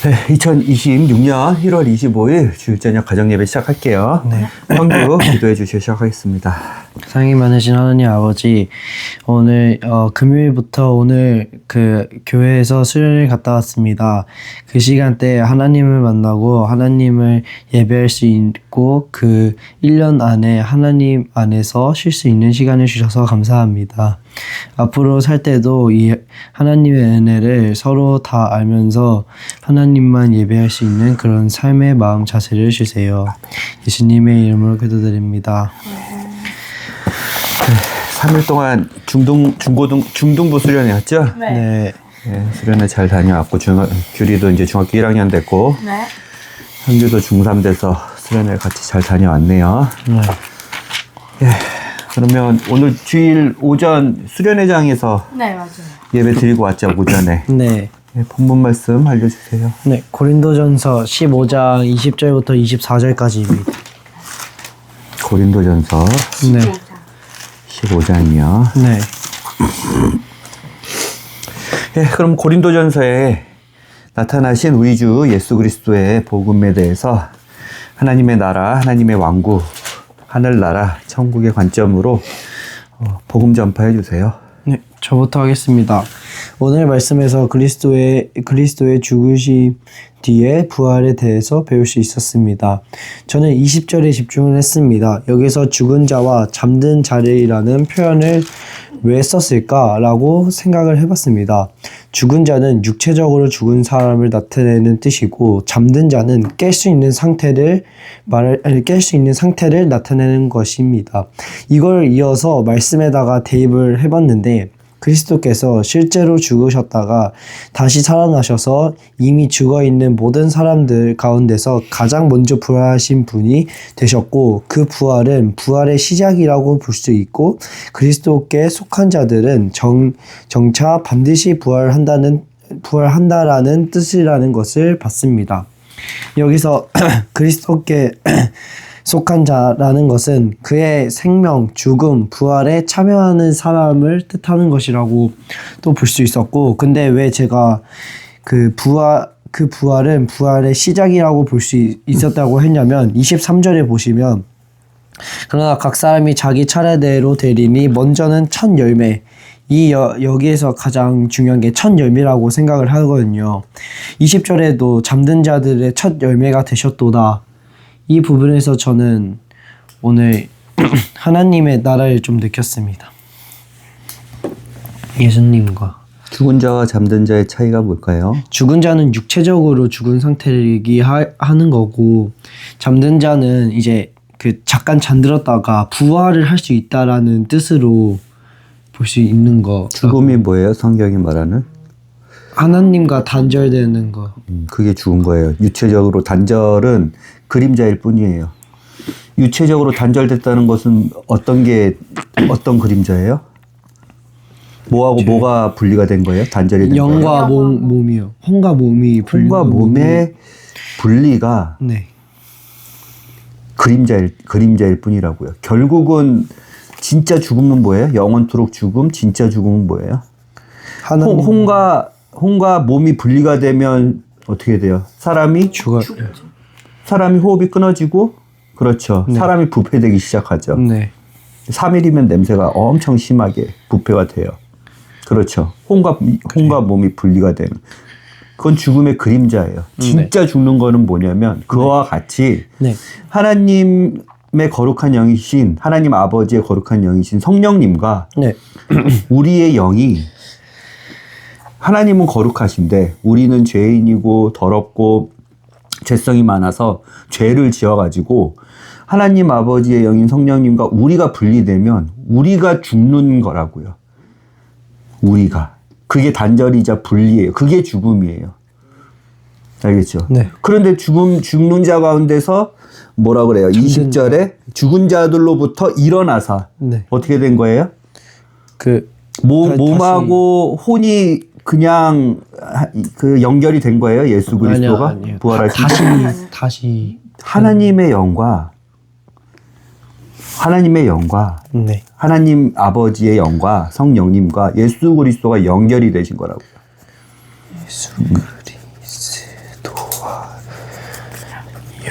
네, 2026년 1월 25일 주일 저녁 가정예배 시작할게요. 네. 성규 기도해 주시고 시작하겠습니다. 사랑이 많으신 하나님 아버지, 오늘 금요일부터 오늘 그 교회에서 수련을 갔다 왔습니다. 그 시간대에 하나님을 만나고 하나님을 예배할 수 있고 그 1년 안에 하나님 안에서 쉴 수 있는 시간을 주셔서 감사합니다. 앞으로 살 때도 이 하나님의 은혜를 서로 다 알면서 하나님만 예배할 수 있는 그런 삶의 마음 자세를 주세요. 예수님의 이름으로 기도드립니다. 3일 동안 중등부 수련회였죠? 네. 네, 수련회 잘 다녀왔고 규리도 이제 중학교 1학년 됐고 네. 현규도 중3 돼서 수련회 같이 잘 다녀왔네요. 네. 예, 그러면 오늘 주일 오전 수련회장에서 네, 맞아요. 예배 드리고 왔죠, 오전에. 네. 예, 본문 말씀 알려주세요. 네. 고린도전서 15장 20절부터 24절까지입니다. 고린도전서 네. 15장이요. 네. 예, 그럼 고린도전서에 나타나신 우리 주 예수 그리스도의 복음에 대해서 하나님의 나라, 하나님의 왕국, 하늘나라, 천국의 관점으로 복음 전파해 주세요. 네, 저부터 하겠습니다. 오늘 말씀에서 그리스도의 죽으심 뒤에 부활에 대해서 배울 수 있었습니다. 저는 20절에 집중을 했습니다. 여기서 죽은 자와 잠든 자리라는 표현을 왜 썼을까라고 생각을 해봤습니다. 죽은 자는 육체적으로 죽은 사람을 나타내는 뜻이고, 잠든 자는 깰 수 있는 상태를 나타내는 것입니다. 이걸 이어서 말씀에다가 대입을 해봤는데, 그리스도께서 실제로 죽으셨다가 다시 살아나셔서 이미 죽어있는 모든 사람들 가운데서 가장 먼저 부활하신 분이 되셨고, 그 부활은 부활의 시작이라고 볼 수 있고, 그리스도께 속한 자들은 정차 반드시 부활한다라는 뜻이라는 것을 봤습니다. 여기서 그리스도께 속한 자라는 것은 그의 생명, 죽음, 부활에 참여하는 사람을 뜻하는 것이라고 또 볼 수 있었고, 근데 왜 제가 그 부활은 부활의 시작이라고 볼 수 있었다고 했냐면, 23절에 보시면, 그러나 각 사람이 자기 차례대로 되리니 먼저는 첫 열매, 여기에서 가장 중요한 게 첫 열매라고 생각을 하거든요. 20절에도 잠든 자들의 첫 열매가 되셨도다. 이 부분에서 저는 오늘 하나님의 나라를 좀 느꼈습니다. 예수님과. 죽은 자와 잠든 자의 차이가 뭘까요? 죽은 자는 육체적으로 죽은 상태를 얘기하는 거고, 잠든 자는 이제 그 잠깐 잠들었다가 부활을 할 수 있다라는 뜻으로 볼 수 있는 거. 죽음이 뭐예요? 성경이 말하는? 하나님과 단절되는 거. 그게 죽은 거예요. 유체적으로 단절은 그림자일 뿐이에요. 유체적으로 단절됐다는 것은 어떤 그림자예요? 뭐하고 뭐가 분리가 된 거예요? 단절이 된 거예요? 영과 몸이요. 혼과 몸이 혼과 몸의 분리가 네. 그림자일 뿐이라고요. 결국은 진짜 죽음은 뭐예요? 영원토록 죽음, 진짜 죽음은 뭐예요? 혼과 몸이 분리가 되면 어떻게 돼요? 사람이 죽어요. 사람이 호흡이 끊어지고, 그렇죠. 네. 사람이 부패되기 시작하죠. 네. 3일이면 냄새가 엄청 심하게 부패가 돼요. 그렇죠. 혼과 몸이 분리가 되는. 그건 죽음의 그림자예요. 진짜 죽는 거는 뭐냐면 그와 같이 네. 하나님의 거룩한 영이신, 하나님 아버지의 거룩한 영이신 성령님과 네. 우리의 영이, 하나님은 거룩하신데 우리는 죄인이고 더럽고 죄성이 많아서 죄를 지어가지고 하나님 아버지의 영인 성령님과 우리가 분리되면 우리가 죽는 거라고요. 그게 단절이자 분리예요. 그게 죽음이에요. 알겠죠? 네. 그런데 죽는 자 가운데서 뭐라 그래요? 20절에 죽은 자들로부터 일어나사. 네. 어떻게 된 거예요? 몸하고 혼이 그냥 연결이 된 거예요? 예수 그리스도가 아니요. 부활하신 다시 하나님의 영과 네. 하나님 아버지의 영과 성령님과 예수 그리스도가 연결이 되신 거라고요. 예수 그리스도.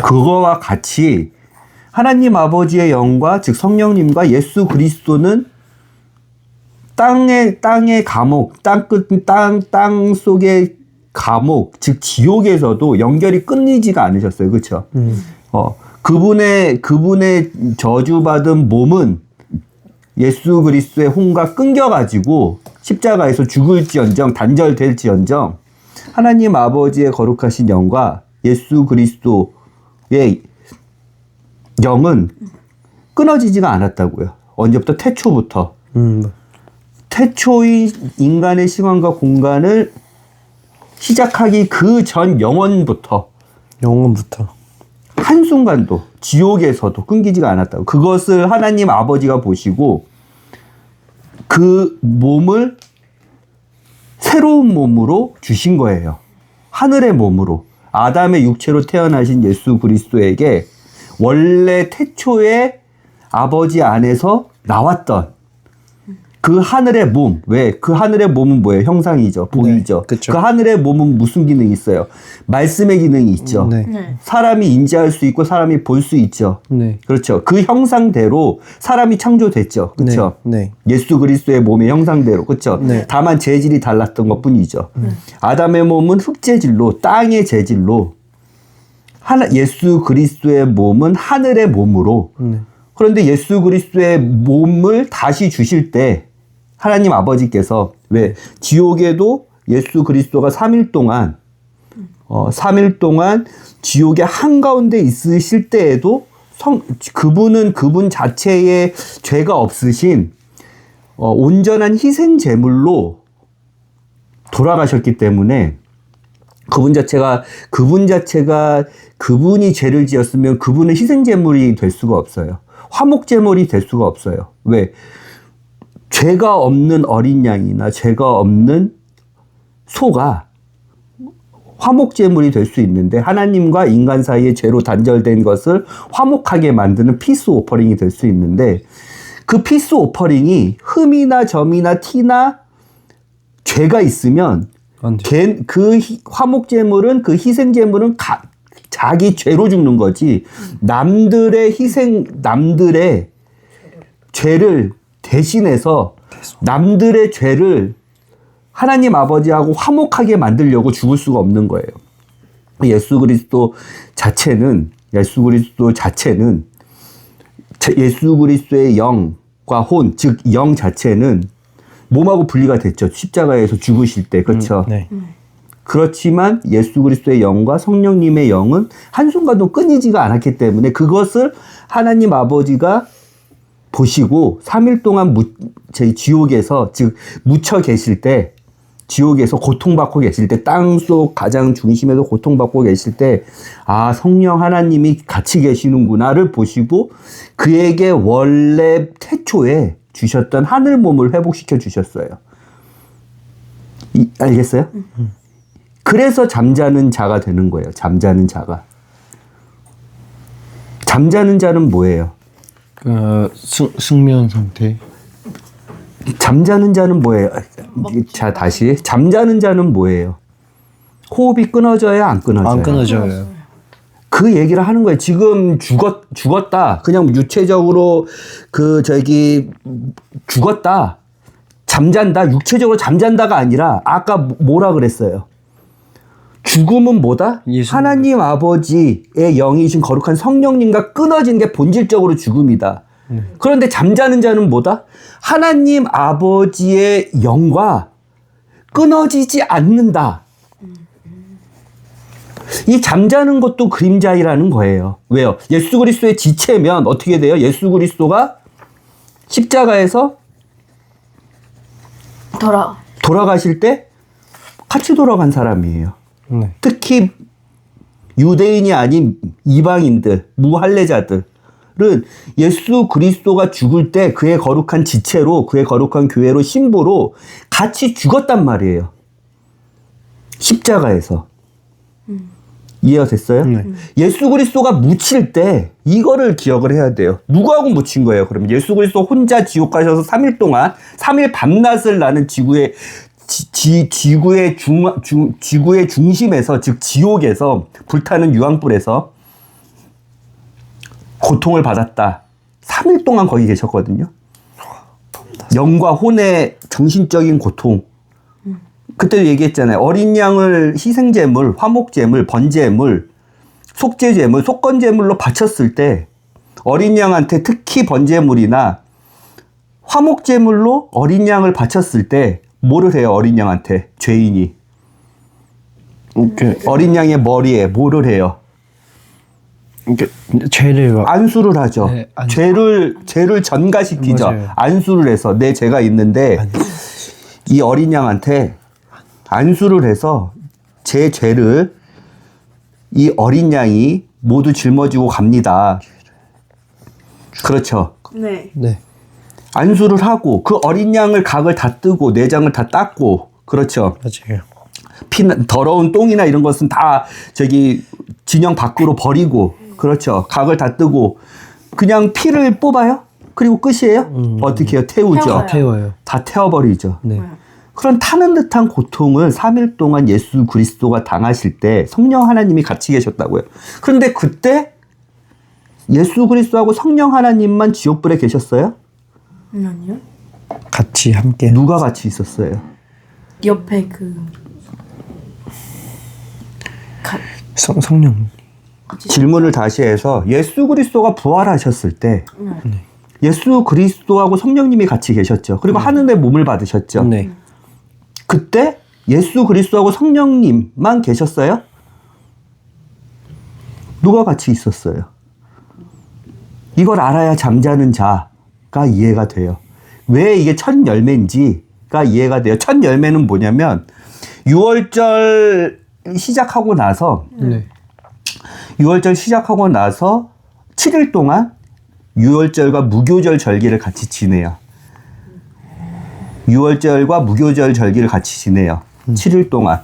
그거와 같이 하나님 아버지의 영과 즉 성령님과 예수 그리스도는 땅의 감옥, 땅 속의 감옥, 즉 지옥에서도 연결이 끊이지가 않으셨어요. 그렇죠? 그분의 저주받은 몸은 예수 그리스도의 혼과 끊겨가지고 십자가에서 죽을지언정 단절될지언정 하나님 아버지의 거룩하신 영과 예수 그리스도의 영은 끊어지지가 않았다고요. 언제부터? 태초부터. 태초의 인간의 시간과 공간을 시작하기 그 전 영원부터 한순간도 지옥에서도 끊기지가 않았다고. 그것을 하나님 아버지가 보시고 그 몸을 새로운 몸으로 주신 거예요. 하늘의 몸으로. 아담의 육체로 태어나신 예수 그리스도에게 원래 태초에 아버지 안에서 나왔던 그 하늘의 몸. 왜? 그 하늘의 몸은 뭐예요? 형상이죠. 보이죠. 네, 그쵸. 그 하늘의 몸은 무슨 기능이 있어요? 말씀의 기능이 있죠. 네. 네. 사람이 인지할 수 있고 사람이 볼 수 있죠. 네. 그렇죠. 그 형상대로 사람이 창조됐죠. 그렇죠. 네. 예수 그리스도의 몸의 형상대로. 그렇죠. 네. 다만 재질이 달랐던 것뿐이죠. 아담의 몸은 흙재질로 땅의 재질로 예수 그리스도의 몸은 하늘의 몸으로. 그런데 예수 그리스도의 몸을 다시 주실 때 하나님 아버지께서 왜 지옥에도 예수 그리스도가 3일 동안 3일 동안 지옥의 한가운데 있으실 때에도 그분은 그분 자체의 죄가 없으신 온전한 희생 제물로 돌아가셨기 때문에 그분 자체가 그분이 죄를 지었으면 그분은 희생 제물이 될 수가 없어요. 화목 제물이 될 수가 없어요. 왜? 죄가 없는 어린 양이나 죄가 없는 소가 화목 제물이 될 수 있는데 하나님과 인간 사이의 죄로 단절된 것을 화목하게 만드는 피스 오퍼링이 될 수 있는데 그 피스 오퍼링이 흠이나 점이나 티나 죄가 있으면 그 화목 제물은 그 희생 제물은 자기 죄로 죽는 거지 남들의 죄를 대신해서 남들의 죄를 하나님 아버지하고 화목하게 만들려고 죽을 수가 없는 거예요. 예수 그리스도 자체는 예수 그리스도의 영과 혼, 즉 영 자체는 몸하고 분리가 됐죠. 십자가에서 죽으실 때. 그렇죠. 네. 그렇지만 예수 그리스도의 영과 성령님의 영은 한순간도 끊이지가 않았기 때문에 그것을 하나님 아버지가 보시고 3일 동안 저희 지옥에서 즉 묻혀 계실 때 지옥에서 고통받고 계실 때 땅속 가장 중심에서 고통받고 계실 때 아 성령 하나님이 같이 계시는구나를 보시고 그에게 원래 태초에 주셨던 하늘 몸을 회복시켜 주셨어요. 알겠어요? 그래서 잠자는 자가 되는 거예요. 잠자는 자가. 잠자는 자는 뭐예요? 숙면 상태. 잠자는 자는 뭐예요? 자, 다시. 잠자는 자는 뭐예요? 호흡이 끊어져요? 안 끊어져요? 안 끊어져요. 그 얘기를 하는 거예요. 지금 죽었다. 그냥 유체적으로 죽었다. 잠잔다. 육체적으로 잠잔다가 아니라 아까 뭐라 그랬어요? 죽음은 뭐다? 하나님 아버지의 영이신 거룩한 성령님과 끊어진 게 본질적으로 죽음이다. 그런데 잠자는 자는 뭐다? 하나님 아버지의 영과 끊어지지 않는다. 이 잠자는 것도 그림자이라는 거예요. 왜요? 예수 그리스도의 지체면 어떻게 돼요? 예수 그리스도가 십자가에서 돌아가실 때 같이 돌아간 사람이에요. 네. 특히 유대인이 아닌 이방인들, 무할례자들은 예수 그리스도가 죽을 때 그의 거룩한 지체로, 그의 거룩한 교회로, 신부로 같이 죽었단 말이에요. 십자가에서. 이해가 됐어요? 네. 예수 그리스도가 묻힐 때 이거를 기억을 해야 돼요. 누구하고 묻힌 거예요? 그럼 예수 그리스도 혼자 지옥 가셔서 3일 동안 3일 밤낮을 나는 지구의 중심에서, 즉 지옥에서 불타는 유황불에서 고통을 받았다. 3일 동안 거기 계셨거든요. 영과 혼의 정신적인 고통. 그때도 얘기했잖아요. 어린 양을 희생제물, 화목제물, 번제물, 속죄제물, 속건제물로 바쳤을 때 어린 양한테 특히 번제물이나 화목제물로 어린 양을 바쳤을 때 뭐를 해요? 어린 양한테 죄인이 어린 양의 머리에 뭐를 해요? 죄를 안수를 하죠. 네, 안수. 죄를 전가시키죠. 맞아요. 안수를 해서 내 죄가 있는데 이 어린 양한테 안수를 해서 제 죄를 이 어린 양이 모두 짊어지고 갑니다. 그렇죠. 네. 네. 안수를 하고 그 어린 양을 각을 다 뜨고 내장을 다 닦고 그렇죠. 맞아요. 더러운 똥이나 이런 것은 다 저기 진영 밖으로 버리고 그렇죠. 각을 다 뜨고 그냥 피를 뽑아요. 그리고 끝이에요. 어떻게 해요? 태우죠. 태워요. 태워요. 다 태워버리죠. 네. 그런 타는 듯한 고통을 3일 동안 예수 그리스도가 당하실 때 성령 하나님이 같이 계셨다고요. 그런데 그때 예수 그리스도하고 성령 하나님만 지옥불에 계셨어요? 아니요. 같이 함께. 누가 같이 있었어요? 옆에 그 성령. 질문을 다시 해서 예수 그리스도가 부활하셨을 때 예수 그리스도하고 성령님이 같이 계셨죠. 그리고 하늘의 몸을 받으셨죠. 네. 그때 예수 그리스도하고 성령님만 계셨어요? 누가 같이 있었어요? 이걸 알아야 잠자는 자가 이해가 돼요. 왜 이게 첫 열매인지가 이해가 돼요. 첫 열매는 뭐냐면 6월절 시작하고 나서 네. 6월절 시작하고 나서 7일 동안 6월절과 무교절 절기를 같이 지내요. 6월절과 무교절 절기를 같이 지내요. 7일 동안.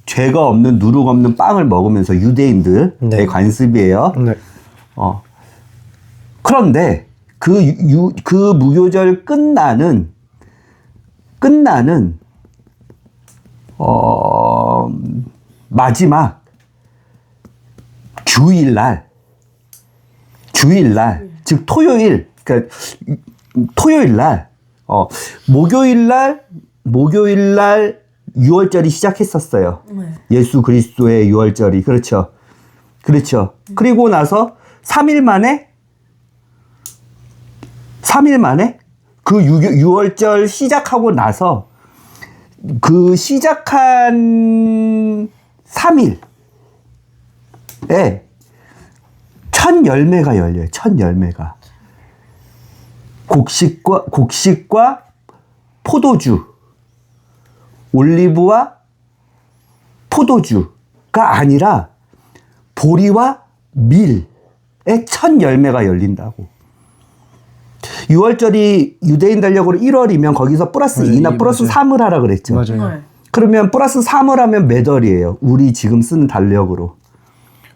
죄가 없는 누룩 없는 빵을 먹으면서 유대인들의 네. 관습이에요. 네. 그런데 그 무교절 끝나는 마지막 주일날 즉 토요일 그러니까 토요일날 목요일날 6월절이 시작했었어요. 네. 예수 그리스도의 6월절이 그렇죠. 그리고 나서 3일 만에 그 6월절 시작하고 나서 그 시작한 3일에 첫 열매가 열려요. 첫 열매가 곡식과 포도주, 올리브와 포도주가 아니라 보리와 밀의 첫 열매가 열린다고. 6월절이 유대인 달력으로 1월이면 거기서 플러스 2나 플러스 맞아요. 3을 하라 그랬죠. 맞아요. 네. 그러면 플러스 3을 하면 몇 월이에요? 우리 지금 쓰는 달력으로.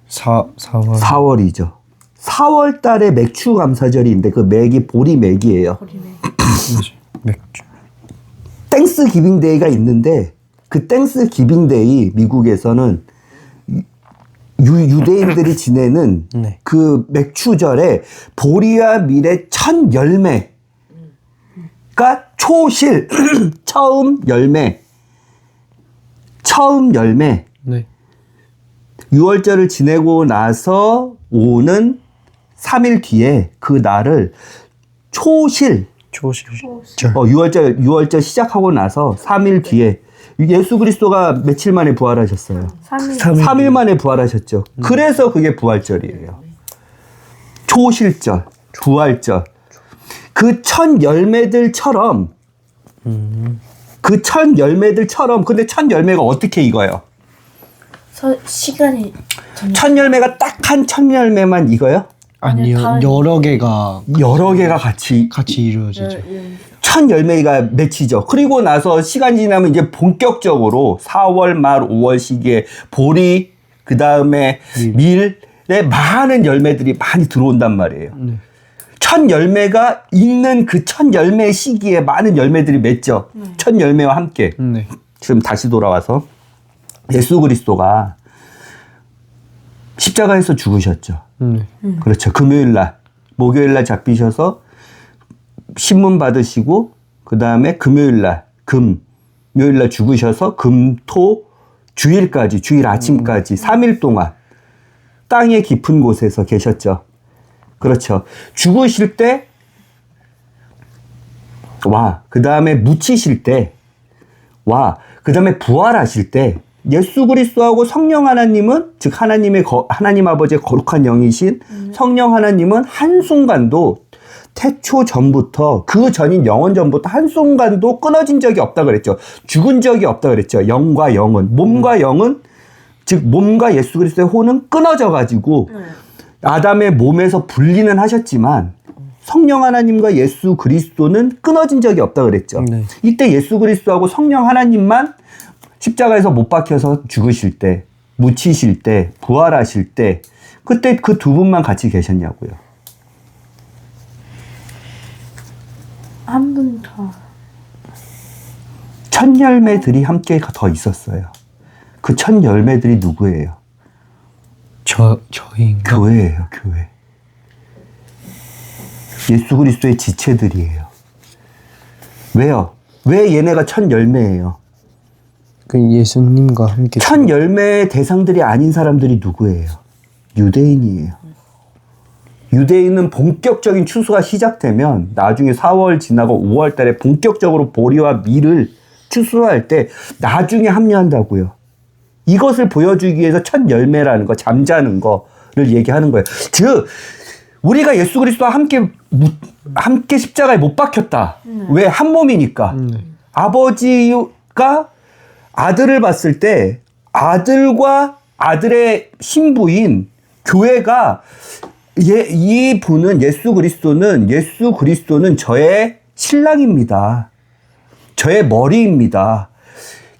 4월. 4월이죠. 4월 달에 맥주 감사절인데 그 맥이 보리 맥이에요. 버리네. 맥주. 땡스 기빙 데이가 있는데 그 땡스 기빙 데이 미국에서는 유대인들이 지내는 네. 그 맥주절에 보리와 밀의 첫 열매가 초실 처음 열매 네. 6월절을 지내고 나서 오는 3일 뒤에 그 날을 초실 초실. 6월절 시작하고 나서 3일 뒤에 예수 그리스도가 며칠 만에 부활하셨어요. 3일. 3일 만에 부활하셨죠. 그래서 그게 부활절이에요. 초실절, 부활절. 그 첫 열매들처럼 근데 첫 열매가 어떻게 익어요? 시간이 첫 열매가 딱 한 첫 열매만 익어요? 아니요. 다른- 여러 개가 여러 개가 같이 이루어지죠. 첫 열매가 맺히죠. 그리고 나서 시간 지나면 이제 본격적으로 4월 말 5월 시기에 보리 그 다음에 밀에 많은 열매들이 많이 들어온단 말이에요. 네. 첫 열매가 익는 그 첫 열매 시기에 많은 열매들이 맺죠. 첫 열매와 함께. 네. 지금 다시 돌아와서 예수 그리스도가 십자가에서 죽으셨죠. 그렇죠. 금요일 날, 목요일 날 잡히셔서 신문 받으시고 그 다음에 금요일 날, 금요일 날 죽으셔서 금토 주일까지, 주일 아침까지 3일 동안 땅의 깊은 곳에서 계셨죠. 그렇죠. 죽으실 때, 와, 그 다음에 묻히실 때, 와, 그 다음에 부활하실 때, 예수 그리스도하고 성령 하나님은, 즉 하나님 아버지의 거룩한 영이신 성령 하나님은 한순간도 태초 전부터, 그 전인 영원 전부터 한순간도 끊어진 적이 없다 그랬죠. 죽은 적이 없다 그랬죠. 영과 영은, 몸과 영은, 즉 몸과 예수 그리스도의 혼은 끊어져 가지고 아담의 몸에서 분리는 하셨지만 성령 하나님과 예수 그리스도는 끊어진 적이 없다 그랬죠. 네. 이때 예수 그리스도하고 성령 하나님만 십자가에서 못 박혀서 죽으실 때, 묻히실 때, 부활하실 때, 그때 그 두 분만 같이 계셨냐고요. 한 분 더. 첫 열매들이 함께 더 있었어요. 그 첫 열매들이 누구예요? 저희인가? 교회예요, 교회. 예수 그리스도의 지체들이에요. 왜요? 왜 얘네가 첫 열매예요? 그 예수님과 함께 첫 열매의 대상들이 아닌 사람들이 누구예요? 유대인이에요. 유대인은 본격적인 추수가 시작되면 나중에 4월 지나고 5월 달에 본격적으로 보리와 밀을 추수할 때 나중에 합류한다고요. 이것을 보여주기 위해서 첫 열매라는 거, 잠자는 거를 얘기하는 거예요. 즉 우리가 예수 그리스도와 함께 십자가에 못 박혔다. 왜? 한 몸이니까. 아버지가 아들을 봤을 때 아들과 아들의 신부인 교회가 이 분은 예수 그리스도는 저의 신랑입니다. 저의 머리입니다.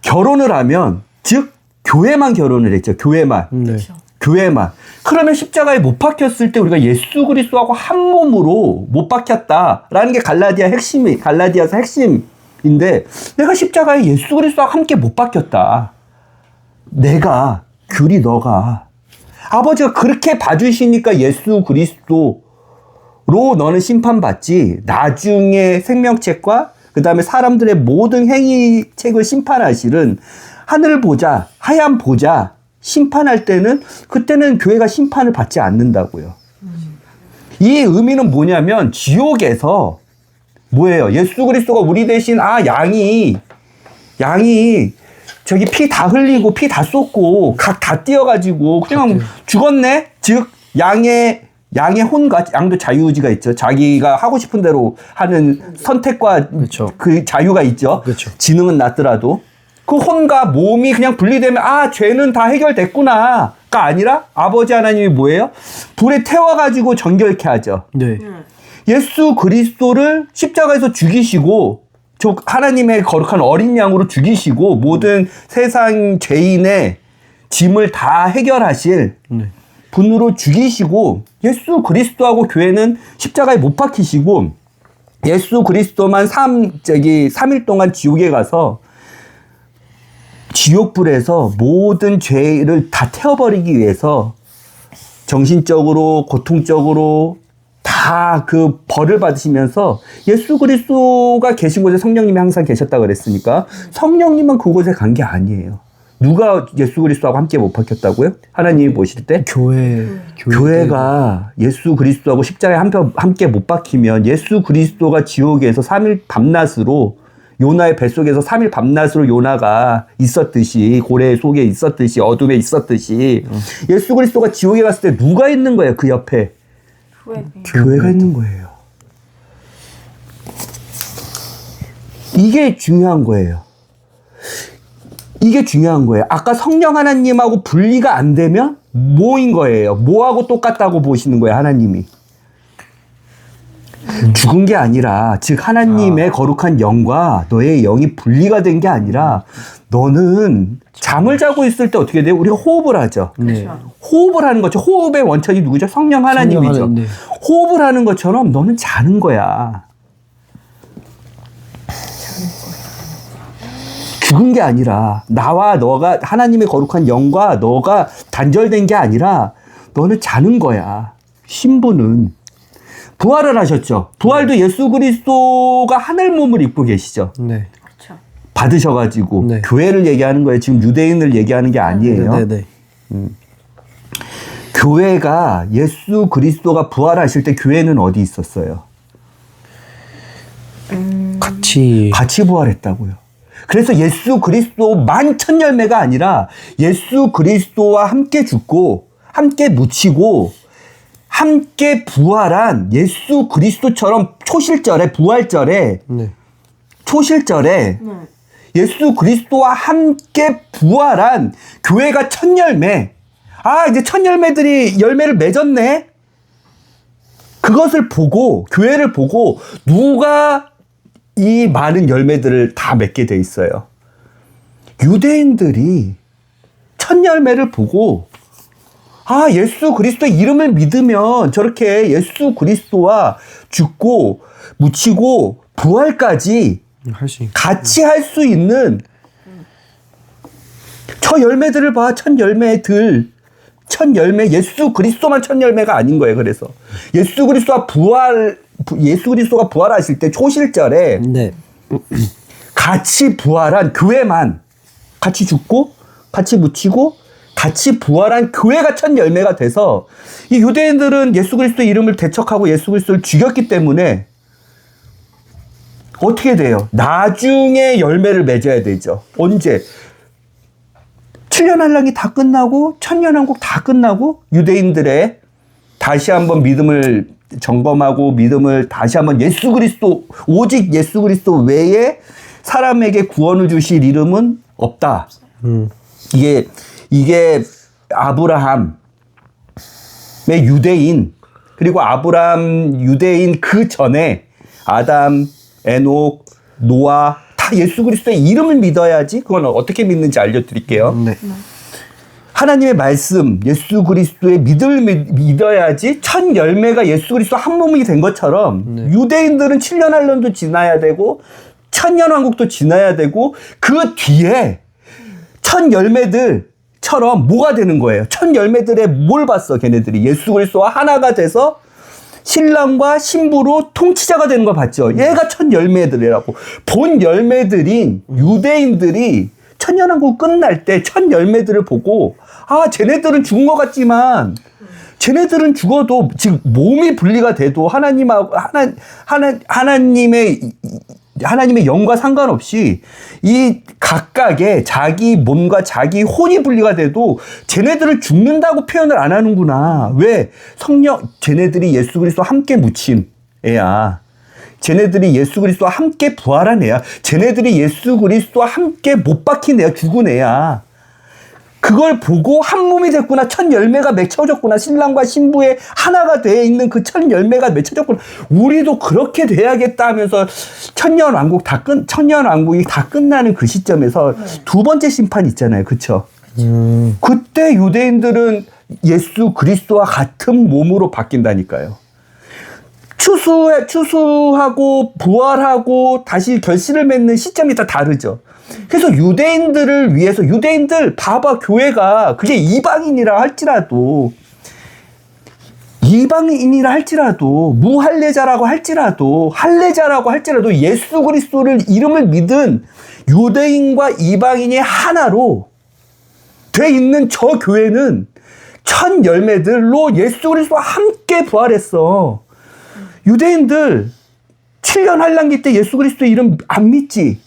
결혼을 하면 즉 교회만 결혼을 했죠. 교회만. 그렇죠. 교회만. 그러면 십자가에 못 박혔을 때 우리가 예수 그리스도하고 한 몸으로 못 박혔다라는 게 갈라디아서 핵심인데 내가 십자가에 예수 그리스도와 함께 못 박혔다. 내가, 귤이 너가. 아버지가 그렇게 봐주시니까 예수 그리스도로 너는 심판받지. 나중에 생명책과 그 다음에 사람들의 모든 행위책을 심판하실은 하늘 보자, 하얀 보자 심판할 때는 그때는 교회가 심판을 받지 않는다고요. 이 의미는 뭐냐면 지옥에서 뭐예요? 예수 그리스도가 우리 대신 양이 저기 피 다 흘리고 피 다 쏟고 각 다 띄어가지고 그냥 죽었네? 즉 양의 혼과 양도 자유의지가 있죠. 자기가 하고 싶은 대로 하는 선택과 그렇죠. 그 자유가 있죠. 그렇죠. 지능은 낮더라도 그 혼과 몸이 그냥 분리되면 죄는 다 해결됐구나가 아니라 아버지 하나님이 뭐예요? 불에 태워가지고 정결케 하죠. 네. 예수 그리스도를 십자가에서 죽이시고 하나님의 거룩한 어린 양으로 죽이시고 모든 세상 죄인의 짐을 다 해결하실 분으로 죽이시고 예수 그리스도하고 교회는 십자가에 못 박히시고 예수 그리스도만 3일 동안 지옥에 가서 지옥불에서 모든 죄를 다 태워버리기 위해서 정신적으로 고통적으로 다 그 벌을 받으시면서 예수 그리스도가 계신 곳에 성령님이 항상 계셨다 그랬으니까 성령님은 그곳에 간 게 아니에요. 누가 예수 그리스도하고 함께 못 박혔다고요? 하나님이 보실 때? 교회가 예수 그리스도하고 십자가에 함께 못 박히면 예수 그리스도가 지옥에서 3일 밤낮으로 요나의 뱃속에서 3일 밤낮으로 요나가 있었듯이 고래 속에 있었듯이 어둠에 있었듯이 예수 그리스도가 지옥에 갔을 때 누가 있는 거예요? 그 옆에 교회가 있는 거예요. 이게 중요한 거예요. 이게 중요한 거예요. 아까 성령 하나님하고 분리가 안 되면 뭐인 거예요? 뭐하고 똑같다고 보시는 거예요, 하나님이? 죽은 게 아니라, 즉 하나님의 거룩한 영과 너의 영이 분리가 된 게 아니라 너는 잠을 자고 있을 때 어떻게 돼요? 우리가 호흡을 하죠. 네. 호흡을 하는 거죠. 호흡의 원천이 누구죠? 성령 하나님이죠. 성령 하나님, 네. 호흡을 하는 것처럼 너는 자는 거야. 죽은 게 아니라 나와 너가 하나님의 거룩한 영과 너가 단절된 게 아니라 너는 자는 거야. 신부는. 부활을 하셨죠. 부활도 예수 그리스도가 하늘 몸을 입고 계시죠. 네. 그렇죠. 받으셔가지고 네. 교회를 얘기하는 거예요. 지금 유대인을 얘기하는 게 아니에요. 네네. 교회가 예수 그리스도가 부활하실 때 교회는 어디 있었어요? 같이 부활했다고요. 그래서 예수 그리스도만 첫 열매가 아니라 예수 그리스도와 함께 죽고 함께 묻히고 함께 부활한 예수 그리스도처럼 초실절에 부활절에 네. 초실절에 네. 예수 그리스도와 함께 부활한 교회가 첫 열매. 아, 이제 첫 열매들이 열매를 맺었네. 그것을 보고 교회를 보고 누가 이 많은 열매들을 다 맺게 돼 있어요. 유대인들이 첫 열매를 보고 아, 예수 그리스도의 이름을 믿으면 저렇게 예수 그리스도와 죽고 묻히고 부활까지 할 수 있고. 같이 할 수 있는 저 열매들을 봐. 첫 열매들. 첫 열매, 예수 그리스도만 첫 열매가 아닌 거예요. 그래서 예수 그리스도가 부활하실 때 초실절에 네. 같이 부활한 교회만 같이 죽고 같이 묻히고 같이 부활한 교회가 첫 열매가 돼서 이 유대인들은 예수 그리스도 이름을 대척하고 예수 그리스도를 죽였기 때문에 어떻게 돼요? 나중에 열매를 맺어야 되죠. 언제? 7년 한랑이 다 끝나고 천년왕국 다 끝나고 유대인들의 다시 한번 믿음을 점검하고 믿음을 다시 한번 예수 그리스도 오직 예수 그리스도 외에 사람에게 구원을 주실 이름은 없다. 이게 아브라함의 유대인 그리고 아브라함 유대인 그 전에 아담, 에녹, 노아 다 예수 그리스도의 이름을 믿어야지. 그건 어떻게 믿는지 알려드릴게요. 네. 하나님의 말씀, 예수 그리스도의 믿음을 믿어야지 첫 열매가 예수 그리스도 한 몸이 된 것처럼 유대인들은 7년 한란도 지나야 되고 천년왕국도 지나야 되고 그 뒤에 첫 열매들처럼 뭐가 되는 거예요? 첫 열매들의 뭘 봤어? 걔네들이 예수 그리스도와 하나가 돼서 신랑과 신부로 통치자가 되는 걸 봤죠. 얘가 첫 열매들이라고. 본 열매들인 유대인들이 천년왕국 끝날 때 첫 열매들을 보고 아, 쟤네들은 죽은 것 같지만 쟤네들은 죽어도 지금 몸이 분리가 돼도 하나님하고 하나님의 영과 상관없이 이 각각의 자기 몸과 자기 혼이 분리가 돼도 쟤네들은 죽는다고 표현을 안 하는구나. 왜? 쟤네들이 예수 그리스도와 함께 묻힌 애야. 쟤네들이 예수 그리스도와 함께 부활한 애야. 쟤네들이 예수 그리스도와 함께 못 박힌 애야. 죽은 애야. 그걸 보고 한 몸이 됐구나. 첫 열매가 맺혀졌구나. 신랑과 신부의 하나가 돼 있는 그 첫 열매가 맺혀졌구나. 우리도 그렇게 돼야겠다 하면서 천년왕국이 다 끝나는 그 시점에서 두 번째 심판 있잖아요. 그쵸? 그때 유대인들은 예수 그리스도와 같은 몸으로 바뀐다니까요. 추수하고 부활하고 다시 결실을 맺는 시점이 다 다르죠. 그래서 유대인들을 위해서 유대인들 봐봐 교회가 그게 이방인이라 할지라도 무할례자라고 할지라도 예수 그리스도를 이름을 믿은 유대인과 이방인이 하나로 돼 있는 저 교회는 첫 열매들로 예수 그리스도와 함께 부활했어. 유대인들 7년 한란기 때 예수 그리스도 이름 안 믿지.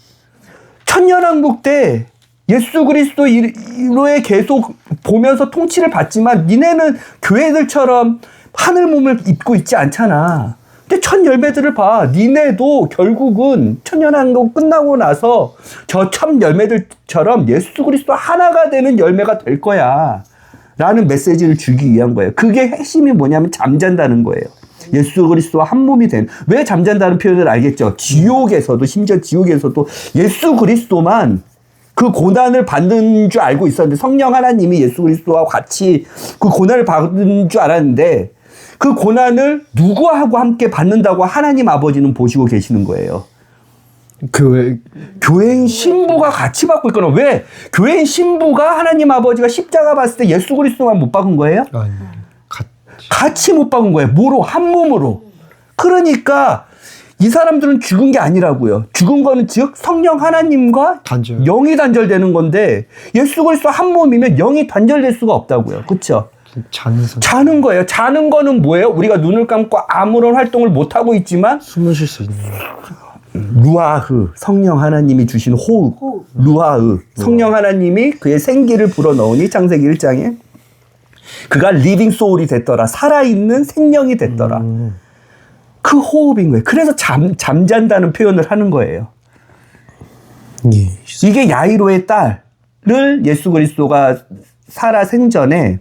천년왕국 때 예수 그리스도에 계속 보면서 통치를 받지만 니네는 교회들처럼 하늘 몸을 입고 있지 않잖아. 근데 첫 열매들을 봐. 니네도 결국은 천년왕국 끝나고 나서 저 첫 열매들처럼 예수 그리스도 하나가 되는 열매가 될 거야. 라는 메시지를 주기 위한 거예요. 그게 핵심이 뭐냐면 잠잔다는 거예요. 예수 그리스도와 한 몸이 된. 왜 잠잔다는 표현을 알겠죠? 심지어 지옥에서도 예수 그리스도만 그 고난을 받는 줄 알고 있었는데 성령 하나님이 예수 그리스도와 같이 그 고난을 받는 줄 알았는데 그 고난을 누구하고 함께 받는다고 하나님 아버지는 보시고 계시는 거예요. 교회인 신부가 같이 받고 있거나. 왜? 교회인 신부가 하나님 아버지가 십자가 봤을 때 예수 그리스도만 못 박은 거예요? 같이 못 박은 거예요. 뭐로? 한 몸으로. 그러니까 이 사람들은 죽은 게 아니라고요. 죽은 거는 즉 성령 하나님과 단절. 영이 단절되는 건데 예수 그리스도 한 몸이면 영이 단절될 수가 없다고요. 그렇죠? 자는 성. 자는 거예요. 자는 거는 뭐예요? 우리가 눈을 감고 아무런 활동을 못 하고 있지만 숨을 쉴 수 있는. 루아흐, 성령 하나님이 주신 호흡, 호흡. 루아흐, 성령 하나님이 그의 생기를 불어넣으니 창세기 1장에 그가 리빙 소울이 됐더라. 살아있는 생명이 됐더라. 그 호흡인 거예요. 그래서 잠잔다는 표현을 하는 거예요. 예. 이게 야이로의 딸을 예수 그리스도가 살아 생전에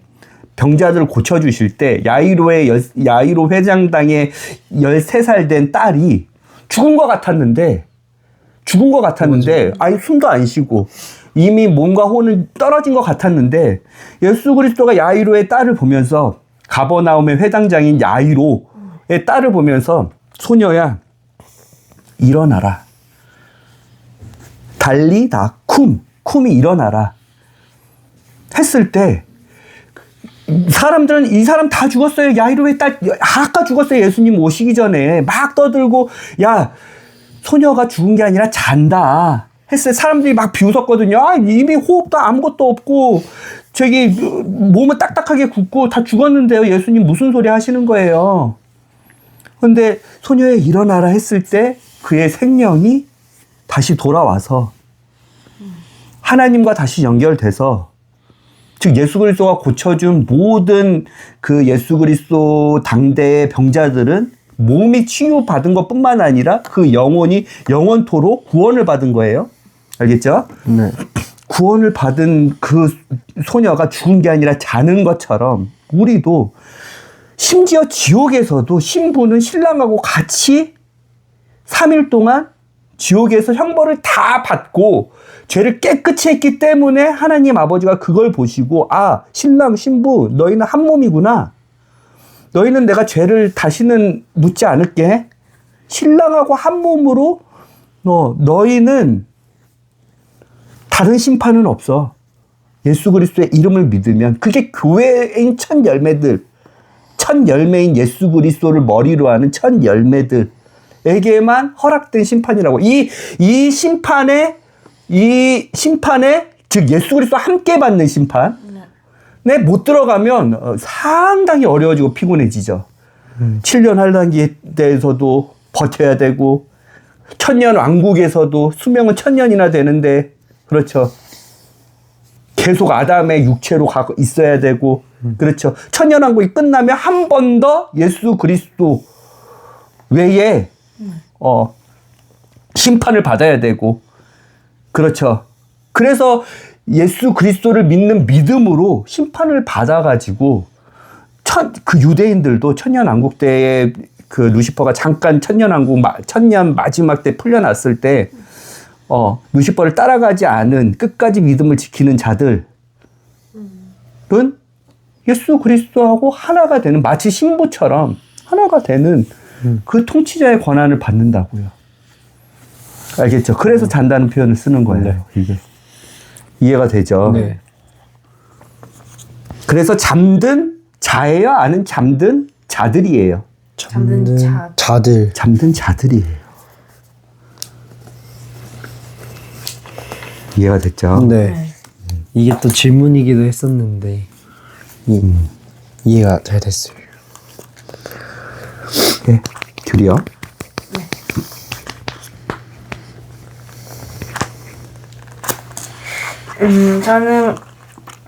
병자들을 고쳐주실 때 야이로 회장당의 13살 된 딸이 죽은 것 같았는데 아니 숨도 안 쉬고 이미 몸과 혼은 떨어진 것 같았는데 예수 그리스도가 야이로의 딸을 보면서 가버나움의 회당장인 야이로의 딸을 보면서 소녀야 일어나라. 달리다 쿰이 일어나라 했을 때 사람들은 이 사람 다 죽었어요. 야이로의 딸 아까 죽었어요. 예수님 오시기 전에 막 떠들고 야 소녀가 죽은 게 아니라 잔다 했어요. 사람들이 막 비웃었거든요. 아, 이미 호흡도 아무것도 없고 저기 몸은 딱딱하게 굳고 다 죽었는데요. 예수님 무슨 소리 하시는 거예요. 근데 소녀야 일어나라 했을 때 그의 생명이 다시 돌아와서 하나님과 다시 연결돼서 즉 예수 그리스도가 고쳐준 모든 그 예수 그리스도 당대의 병자들은 몸이 치유받은 것뿐만 아니라 그 영혼이 영원토록 구원을 받은 거예요. 알겠죠? 네. 구원을 받은 그 소녀가 죽은 게 아니라 자는 것처럼 우리도 심지어 지옥에서도 신부는 신랑하고 같이 3일 동안 지옥에서 형벌을 다 받고 죄를 깨끗이 했기 때문에 하나님 아버지가 그걸 보시고 아 신랑 신부 너희는 한 몸이구나. 너희는 내가 죄를 다시는 묻지 않을게. 신랑하고 한 몸으로 너희는 다른 심판은 없어. 예수 그리스도의 이름을 믿으면 그게 교회인 첫 열매인 예수 그리스도를 머리로 하는 첫 열매들에게만 허락된 심판이라고. 이 심판에 즉 예수 그리스도 함께 받는 심판. 네, 못 들어가면 상당히 어려워지고 피곤해지죠. 7년 할당기에서도 버텨야 되고 천년 왕국에서도 수명은 1000년이나 되는데 그렇죠. 계속 아담의 육체로 가고 있어야 되고 그렇죠. 천년 왕국이 끝나면 한 번 더 예수 그리스도 외에 심판을 받아야 되고 그렇죠. 그래서 예수 그리스도를 믿는 믿음으로 심판을 받아가지고 그 유대인들도 천년왕국 때에 그 루시퍼가 잠깐 천년 마지막 때 풀려났을 때 루시퍼를 따라가지 않은 끝까지 믿음을 지키는 자들은 예수 그리스도하고 하나가 되는 마치 신부처럼 하나가 되는 그 통치자의 권한을 받는다고요. 알겠죠? 그래서 잔다는 표현을 쓰는 거예요. 네. 이게 이해가 되죠? 네. 그래서 잠든 자예요? 아니면 잠든 자들이에요? 잠든 자들. 잠든 자들이에요. 이해가 됐죠? 네. 네. 이게 또 질문이기도 했었는데 이해가 잘 됐어요. 네. 귤이요? 저는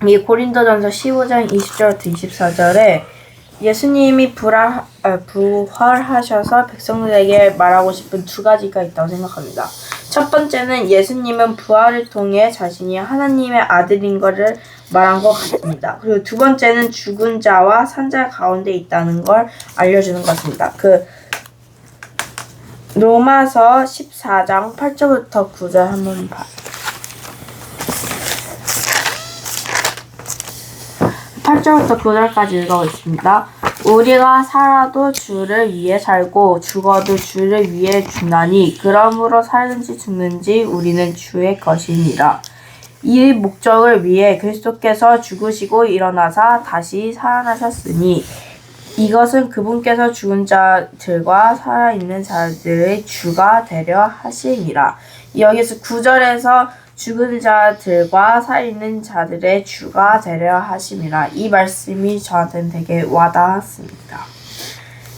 이 고린도전서 15장 20절부터 24절에 예수님이 부활하셔서 백성들에게 말하고 싶은 두 가지가 있다고 생각합니다. 첫 번째는 예수님은 부활을 통해 자신이 하나님의 아들인 것을 말한 것 같습니다. 그리고 두 번째는 죽은 자와 산 자 가운데 있다는 걸 알려주는 것입니다. 로마서 14장 8절부터 9절 한번 봐. 8절부터 9절까지 읽어보겠습니다. 우리가 살아도 주를 위해 살고 죽어도 주를 위해 죽나니 그러므로 살든지 죽는지 우리는 주의 것이니라. 이 목적을 위해 그리스도께서 죽으시고 일어나사 다시 살아나셨으니 이것은 그분께서 죽은 자들과 살아있는 자들의 주가 되려 하심이라. 여기서 9절에서 죽은 자들과 살아있는 자들의 주가 되려 하심이라. 이 말씀이 저한테는 되게 와닿았습니다.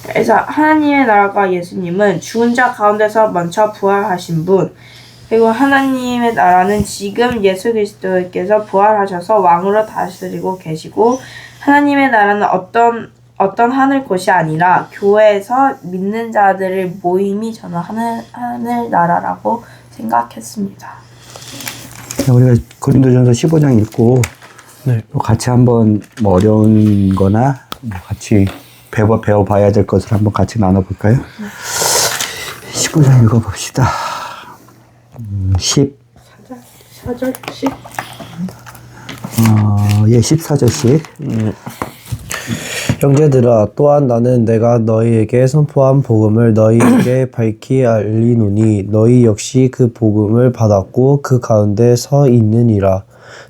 그래서 하나님의 나라가 예수님은 죽은 자 가운데서 먼저 부활하신 분, 그리고 하나님의 나라는 지금 예수 그리스도께서 부활하셔서 왕으로 다스리고 계시고, 하나님의 나라는 어떤 하늘 곳이 아니라 교회에서 믿는 자들의 모임이 저는 하늘 나라라고 생각했습니다. 우리가 고린도전서 15장 읽고 네. 또 같이 한번 뭐 어려운 거나 뭐 같이 배워봐야 될 것을 한번 같이 나눠볼까요? 15장 읽어봅시다. 4절씩 14절씩. 형제들아, 또한 나는 내가 너희에게 선포한 복음을 너희에게 밝히 알리노니 너희 역시 그 복음을 받았고 그 가운데 서 있느니라.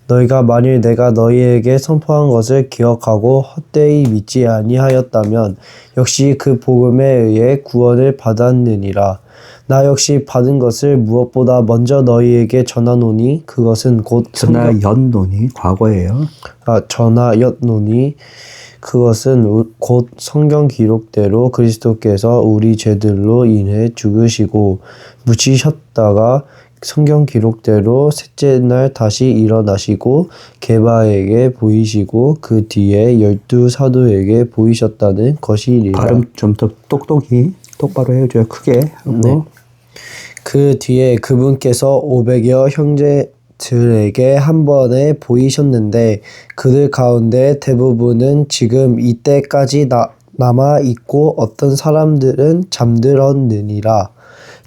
너희가 만일 내가 너희에게 선포한 것을 기억하고 헛되이 믿지 아니하였다면 역시 그 복음에 의해 구원을 받았느니라. 나 역시 받은 것을 무엇보다 먼저 너희에게 전하노니 그것은 곧 전하였노니 과거예요. 전하였노니 그것은 곧 성경 기록대로 그리스도께서 우리 죄들로 인해 죽으시고 묻히셨다가 성경 기록대로 셋째 날 다시 일어나시고 게바에게 보이시고 그 뒤에 12 사도에게 보이셨다는 것이니라. 발음 좀 더 똑바로 해줘요. 크게 하고. 네. 그 뒤에 그분께서 500여 형제들에게 한 번에 보이셨는데 그들 가운데 대부분은 지금 이때까지 남아 있고 어떤 사람들은 잠들었느니라.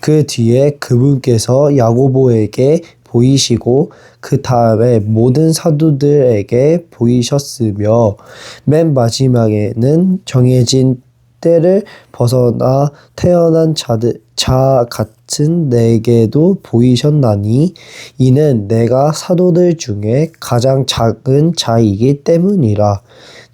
그 뒤에 그분께서 야고보에게 보이시고 그 다음에 모든 사도들에게 보이셨으며 맨 마지막에는 정해진 때를 벗어나 태어난 자 같은 내게도 보이셨나니 이는 내가 사도들 중에 가장 작은 자이기 때문이라.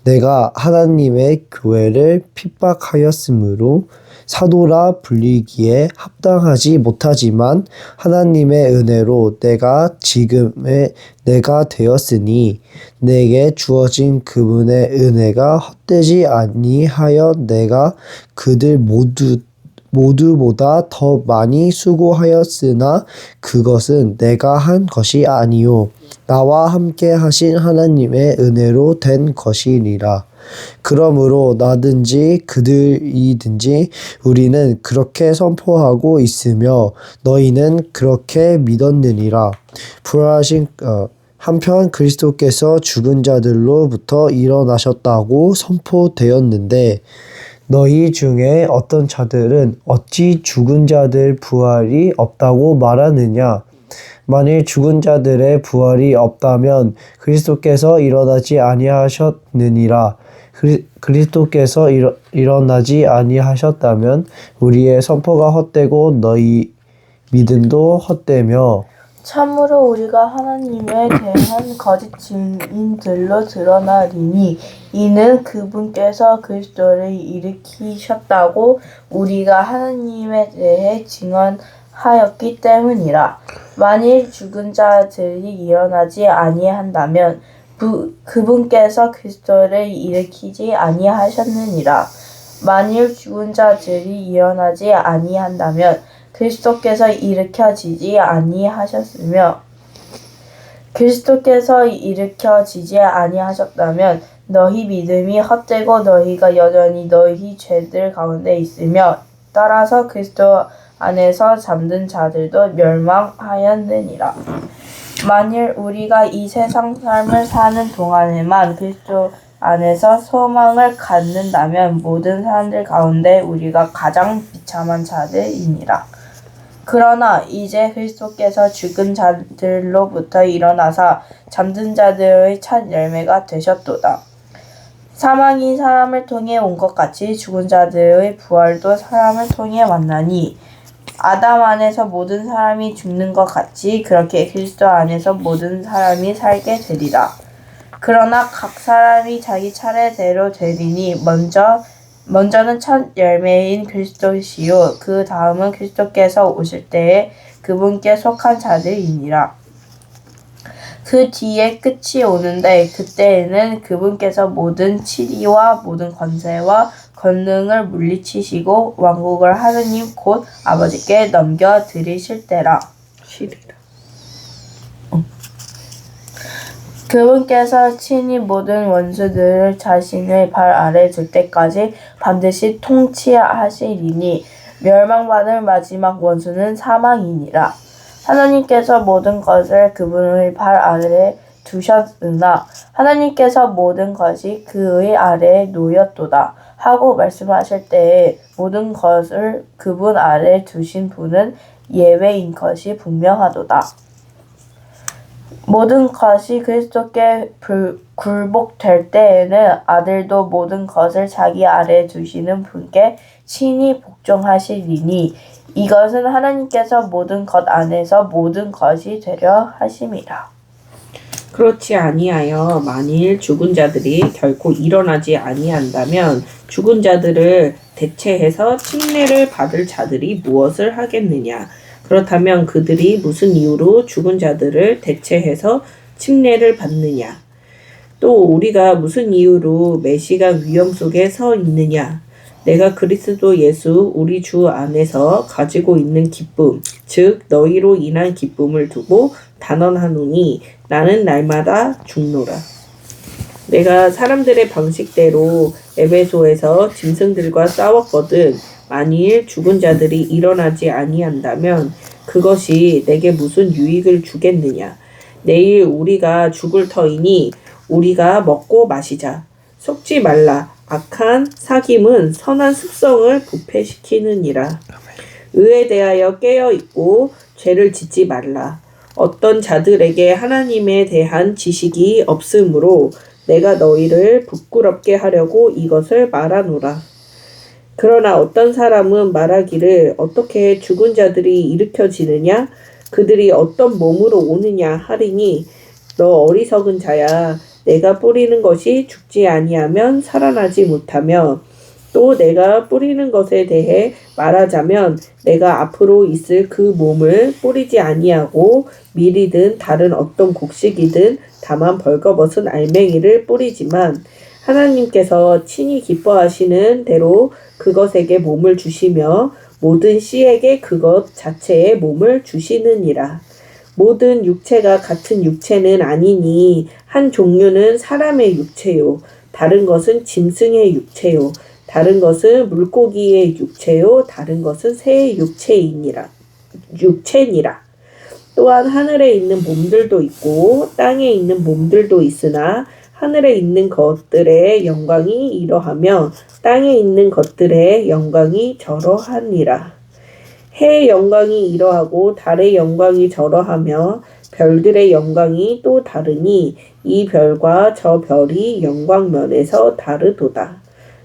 내가 하나님의 교회를 핍박하였으므로 사도라 불리기에 합당하지 못하지만 하나님의 은혜로 내가 지금의 내가 되었으니 내게 주어진 그분의 은혜가 헛되지 아니하여 내가 그들 모두보다 더 많이 수고하였으나 그것은 내가 한 것이 아니요 나와 함께 하신 하나님의 은혜로 된 것이니라. 그러므로 나든지 그들이든지 우리는 그렇게 선포하고 있으며 너희는 그렇게 믿었느니라. 부활하신 한편 그리스도께서 죽은 자들로부터 일어나셨다고 선포되었는데 너희 중에 어떤 자들은 어찌 죽은 자들 부활이 없다고 말하느냐? 만일 죽은 자들의 부활이 없다면 그리스도께서 일어나지 아니하셨느니라. 그리스도께서 일어나지 아니하셨다면 우리의 선포가 헛되고 너희 믿음도 헛되며 참으로 우리가 하나님에 대한 거짓 증인들로 드러나리니 이는 그분께서 그리스도를 일으키셨다고 우리가 하나님에 대해 증언하였기 때문이라. 만일 죽은 자들이 일어나지 아니한다면 그분께서 그리스도를 일으키지 아니하셨느니라. 만일 죽은 자들이 일어나지 아니한다면 그리스도께서 일으켜지지 아니하셨으며 그리스도께서 일으켜지지 아니하셨다면 너희 믿음이 헛되고 너희가 여전히 너희 죄들 가운데 있으며 따라서 그리스도 안에서 잠든 자들도 멸망하였느니라. 만일 우리가 이 세상 삶을 사는 동안에만 그리스도 안에서 소망을 갖는다면 모든 사람들 가운데 우리가 가장 비참한 자들이니라. 그러나 이제 그리스도께서 죽은 자들로부터 일어나사 잠든 자들의 첫 열매가 되셨도다. 사망이 사람을 통해 온 것 같이 죽은 자들의 부활도 사람을 통해 왔나니 아담 안에서 모든 사람이 죽는 것 같이 그렇게 그리스도 안에서 모든 사람이 살게 되리라. 그러나 각 사람이 자기 차례대로 되리니 먼저 먼저는 첫 열매인 그리스도시요 그 다음은 그리스도께서 오실 때에 그분께 속한 자들이니라. 그 뒤에 끝이 오는데 그때에는 그분께서 모든 치리와 모든 권세와 권능을 물리치시고 왕국을 하느님 곧 아버지께 넘겨드리실 때라. 그분께서 친히 모든 원수들을 자신의 발 아래 둘 때까지 반드시 통치하시리니 멸망받을 마지막 원수는 사망이니라. 하나님께서 모든 것을 그분의 발 아래에 두셨으나 하나님께서 모든 것이 그의 아래에 놓였도다 하고 말씀하실 때에 모든 것을 그분 아래에 두신 분은 예외인 것이 분명하도다. 모든 것이 그리스도께 굴복될 때에는 아들도 모든 것을 자기 아래에 두시는 분께 친히 복종하시리니 이것은 하나님께서 모든 것 안에서 모든 것이 되려 하심이라. 그렇지 아니하여 만일 죽은 자들이 결코 일어나지 아니한다면 죽은 자들을 대체해서 침례를 받을 자들이 무엇을 하겠느냐? 그렇다면 그들이 무슨 이유로 죽은 자들을 대체해서 침례를 받느냐? 또 우리가 무슨 이유로 메시가 위험 속에 서 있느냐? 내가 그리스도 예수 우리 주 안에서 가지고 있는 기쁨, 즉 너희로 인한 기쁨을 두고 단언하노니 나는 날마다 죽노라. 내가 사람들의 방식대로 에베소에서 짐승들과 싸웠거든 만일 죽은 자들이 일어나지 아니한다면 그것이 내게 무슨 유익을 주겠느냐. 내일 우리가 죽을 터이니 우리가 먹고 마시자. 속지 말라. 악한 사귐은 선한 습성을 부패시키느니라. 의에 대하여 깨어있고 죄를 짓지 말라. 어떤 자들에게 하나님에 대한 지식이 없으므로 내가 너희를 부끄럽게 하려고 이것을 말하노라. 그러나 어떤 사람은 말하기를 어떻게 죽은 자들이 일으켜지느냐? 그들이 어떤 몸으로 오느냐 하리니 너 어리석은 자야. 내가 뿌리는 것이 죽지 아니하면 살아나지 못하며 또 내가 뿌리는 것에 대해 말하자면 내가 앞으로 있을 그 몸을 뿌리지 아니하고 밀이든 다른 어떤 곡식이든 다만 벌거벗은 알맹이를 뿌리지만 하나님께서 친히 기뻐하시는 대로 그것에게 몸을 주시며 모든 씨에게 그것 자체의 몸을 주시느니라. 모든 육체가 같은 육체는 아니니 한 종류는 사람의 육체요 다른 것은 짐승의 육체요 다른 것은 물고기의 육체요 다른 것은 새의 육체니라. 또한 하늘에 있는 몸들도 있고 땅에 있는 몸들도 있으나 하늘에 있는 것들의 영광이 이러하며 땅에 있는 것들의 영광이 저러하니라. 해의 영광이 이러하고 달의 영광이 저러하며 별들의 영광이 또 다르니 이 별과 저 별이 영광면에서 다르도다.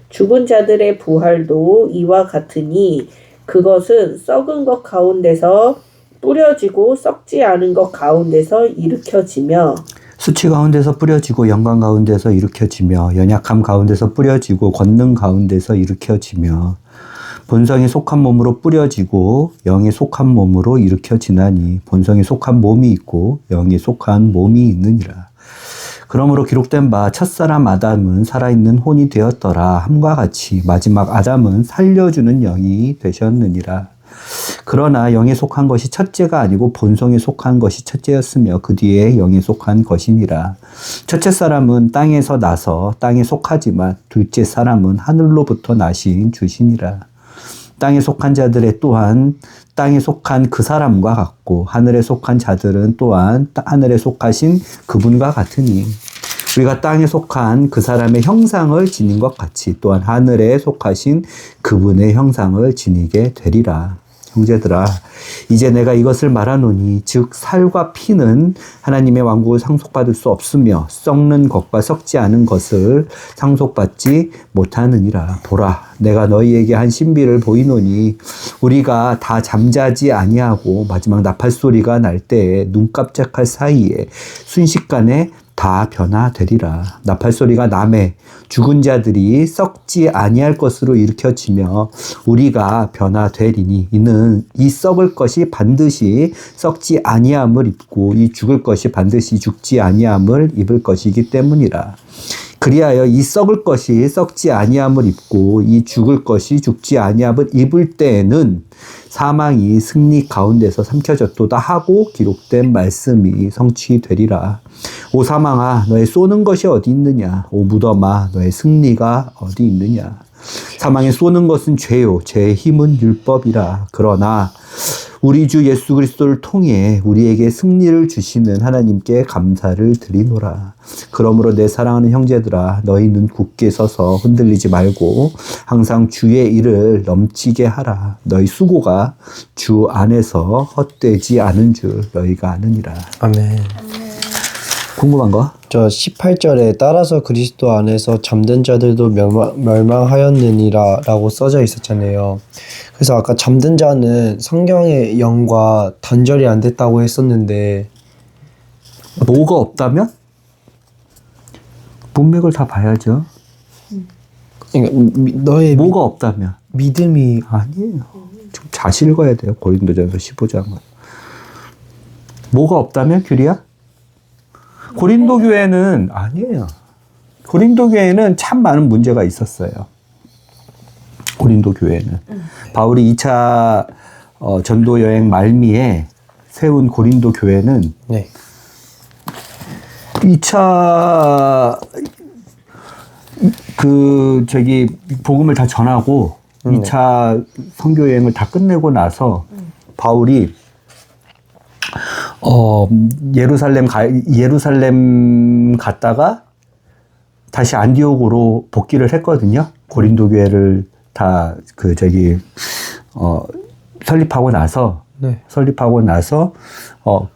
죽은 자들의 부활도 이와 같으니 그것은 썩은 것 가운데서 뿌려지고 썩지 않은 것 가운데서 일으켜지며 수치 가운데서 뿌려지고 영광 가운데서 일으켜지며 연약함 가운데서 뿌려지고 권능 가운데서 일으켜지며 본성이 속한 몸으로 뿌려지고 영이 속한 몸으로 일으켜지나니 본성이 속한 몸이 있고 영이 속한 몸이 있느니라. 그러므로 기록된 바 첫사람 아담은 살아있는 혼이 되었더라 함과 같이 마지막 아담은 살려주는 영이 되셨느니라. 그러나 영에 속한 것이 첫째가 아니고 본성에 속한 것이 첫째였으며 그 뒤에 영에 속한 것이니라. 첫째 사람은 땅에서 나서 땅에 속하지만 둘째 사람은 하늘로부터 나신 주시니라. 땅에 속한 자들의 또한 땅에 속한 그 사람과 같고 하늘에 속한 자들은 또한 하늘에 속하신 그분과 같으니 우리가 땅에 속한 그 사람의 형상을 지닌 것 같이 또한 하늘에 속하신 그분의 형상을 지니게 되리라. 형제들아, 이제 내가 이것을 말하노니 즉 살과 피는 하나님의 왕국을 상속받을 수 없으며 썩는 것과 썩지 않은 것을 상속받지 못하느니라. 보라, 내가 너희에게 한 신비를 보이노니 우리가 다 잠자지 아니하고 마지막 나팔 소리가 날 때에 눈 깜짝할 사이에 순식간에 다 변화되리라. 나팔소리가 남의 죽은 자들이 썩지 아니할 것으로 일으켜지며 우리가 변화되리니 이는 이 썩을 것이 반드시 썩지 아니함을 입고 이 죽을 것이 반드시 죽지 아니함을 입을 것이기 때문이라. 그리하여 이 썩을 것이 썩지 아니함을 입고 이 죽을 것이 죽지 아니함을 입을 때에는 사망이 승리 가운데서 삼켜졌도다 하고 기록된 말씀이 성취되리라. 오 사망아 너의 쏘는 것이 어디 있느냐. 오 무덤아 너의 승리가 어디 있느냐. 사망에 쏘는 것은 죄요 죄의 힘은 율법이라. 그러나 우리 주 예수 그리스도를 통해 우리에게 승리를 주시는 하나님께 감사를 드리노라. 그러므로 내 사랑하는 형제들아 너희는 굳게 서서 흔들리지 말고 항상 주의 일을 넘치게 하라. 너희 수고가 주 안에서 헛되지 않은 줄 너희가 아느니라. 아멘. 궁금한 거? 저 18절에 따라서 그리스도 안에서 잠든 자들도 멸망하였느니라 라고 써져 있었잖아요. 그래서 아까 잠든 자는 성경의 영과 단절이 안 됐다고 했었는데 뭐가 없다면? 문맥을 다 봐야죠. 그러니까 너의 뭐가 없다면? 믿음이 아니에요. 좀 다시 읽어야 돼요. 고린도전서 15장은. 뭐가 없다면 규리야? 고린도 교회는 아니에요. 고린도 교회는 참 많은 문제가 있었어요. 고린도 교회는 바울이 2차 전도 여행 말미에 세운 고린도 교회는 네. 2차 복음을 다 전하고 2차 선교 여행을 다 끝내고 나서 바울이 예루살렘 갔다가 다시 안디옥으로 복귀를 했거든요. 고린도 교회를 다 설립하고 나서 네.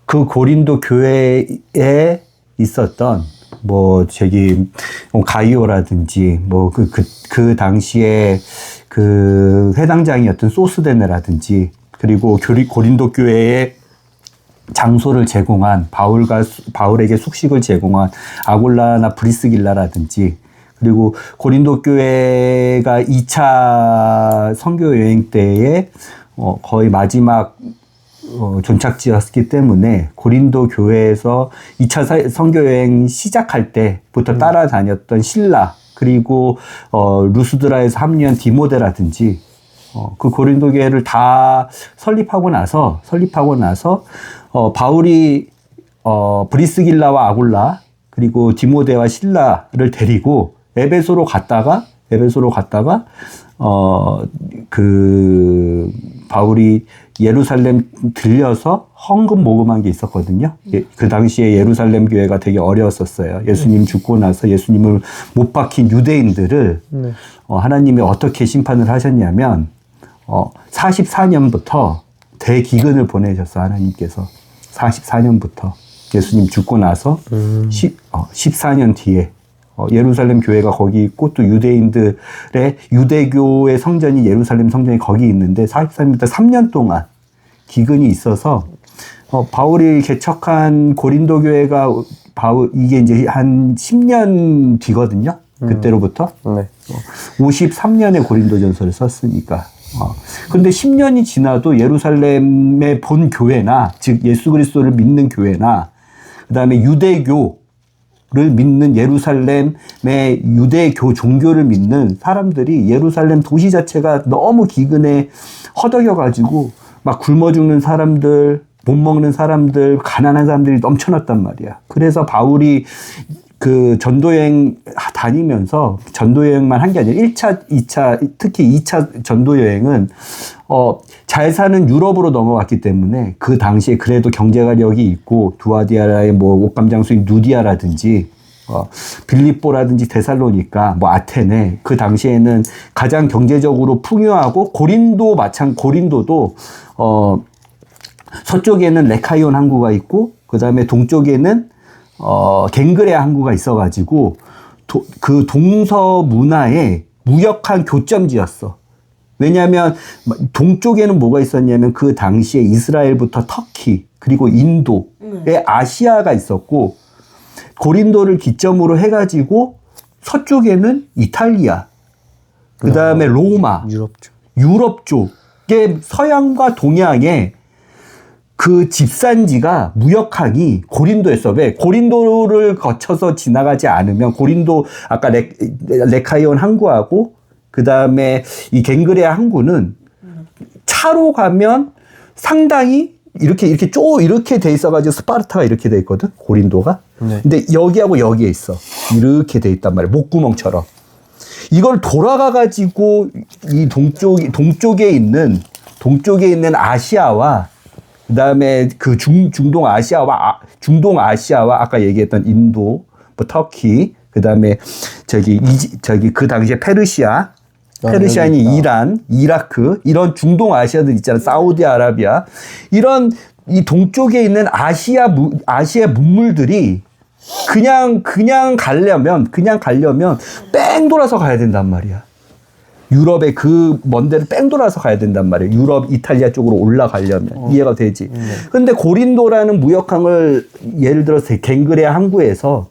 그 고린도 교회에 있었던 가이오라든지 그 당시에 그 회당장이었던 소스데네라든지 그리고 고린도 교회의 장소를 제공한 바울에게 숙식을 제공한 아골라나 브리스길라라든지 그리고 고린도 교회가 2차 선교 여행 때에 거의 마지막 존착지였기 때문에 고린도 교회에서 2차 선교 여행 시작할 때부터 따라다녔던 실라 그리고 루스드라에서 합류한 디모데라든지 그 고린도 교회를 다 설립하고 나서 바울이 브리스길라와 아굴라 그리고 디모데와 실라를 데리고 에베소로 갔다가 바울이 예루살렘 들려서 헌금 모금한 게 있었거든요. 그 당시에 예루살렘 교회가 되게 어려웠었어요. 예수님 죽고 나서 예수님을 못 박힌 유대인들을 하나님이 어떻게 심판을 하셨냐면 44년부터 대기근을 보내셨어. 하나님께서 44년부터 예수님 죽고 나서 14년 뒤에 예루살렘 교회가 거기 있고 또 유대인들의 유대교의 성전이 예루살렘 성전이 거기 있는데 44년부터 3년 동안 기근이 있어서 바울이 개척한 고린도 교회가 이게 이제 한 10년 뒤거든요. 그때로부터 53년에 고린도전서를 썼으니까. 근데 10년이 지나도 예루살렘의 본 교회나 즉 예수 그리스도를 믿는 교회나 그다음에 유대교를 믿는 예루살렘의 유대교 종교를 믿는 사람들이 예루살렘 도시 자체가 너무 기근에 허덕여가지고 막 굶어 죽는 사람들, 못 먹는 사람들, 가난한 사람들이 넘쳐났단 말이야. 그래서 바울이 그 전도여행 다니면서 전도여행만 한 게 아니라 1차, 2차, 특히 2차 전도여행은 잘 사는 유럽으로 넘어갔기 때문에 그 당시에 그래도 경제가력이 있고 두아디아라의 옷감 장수인 누디아라든지 빌립보라든지 데살로니가 아테네 그 당시에는 가장 경제적으로 풍요하고 고린도도 서쪽에는 레카이온 항구가 있고 그 다음에 동쪽에는 갱그레아 항구가 있어가지고 그 동서 문화의 무역한 교점지였어. 왜냐하면 동쪽에는 뭐가 있었냐면 그 당시에 이스라엘부터 터키 그리고 인도의 아시아가 있었고 고린도를 기점으로 해가지고 서쪽에는 이탈리아, 그 다음에 로마, 유럽 쪽의 서양과 동양의 그 집산지가 무역항이 고린도였어. 왜? 고린도를 거쳐서 지나가지 않으면 고린도 아까 레카이온 항구하고 그 다음에 이 갱그레아 항구는 차로 가면 상당히 이렇게 이렇게 돼 있어가지고 스파르타가 이렇게 돼 있거든. 고린도가. 네. 근데 여기하고 여기에 있어. 이렇게 돼 있단 말이야. 목구멍처럼. 이걸 돌아가가지고 이 동쪽에 있는 아시아와 그다음에 그 중동 아시아와 아까 얘기했던 인도, 뭐 터키, 그다음에 그 당시에 페르시아니 이란, 이라크 이런 중동 아시아들 있잖아. 사우디아라비아 이런 이 동쪽에 있는 아시아 문물들이 그냥 가려면 뺑 돌아서 가야 된단 말이야. 유럽의 그 먼 데를 뺑 돌아서 가야 된단 말이에요. 유럽, 이탈리아 쪽으로 올라가려면. 이해가 되지. 근데 고린도라는 무역항을 예를 들어서 갱그레아 항구에서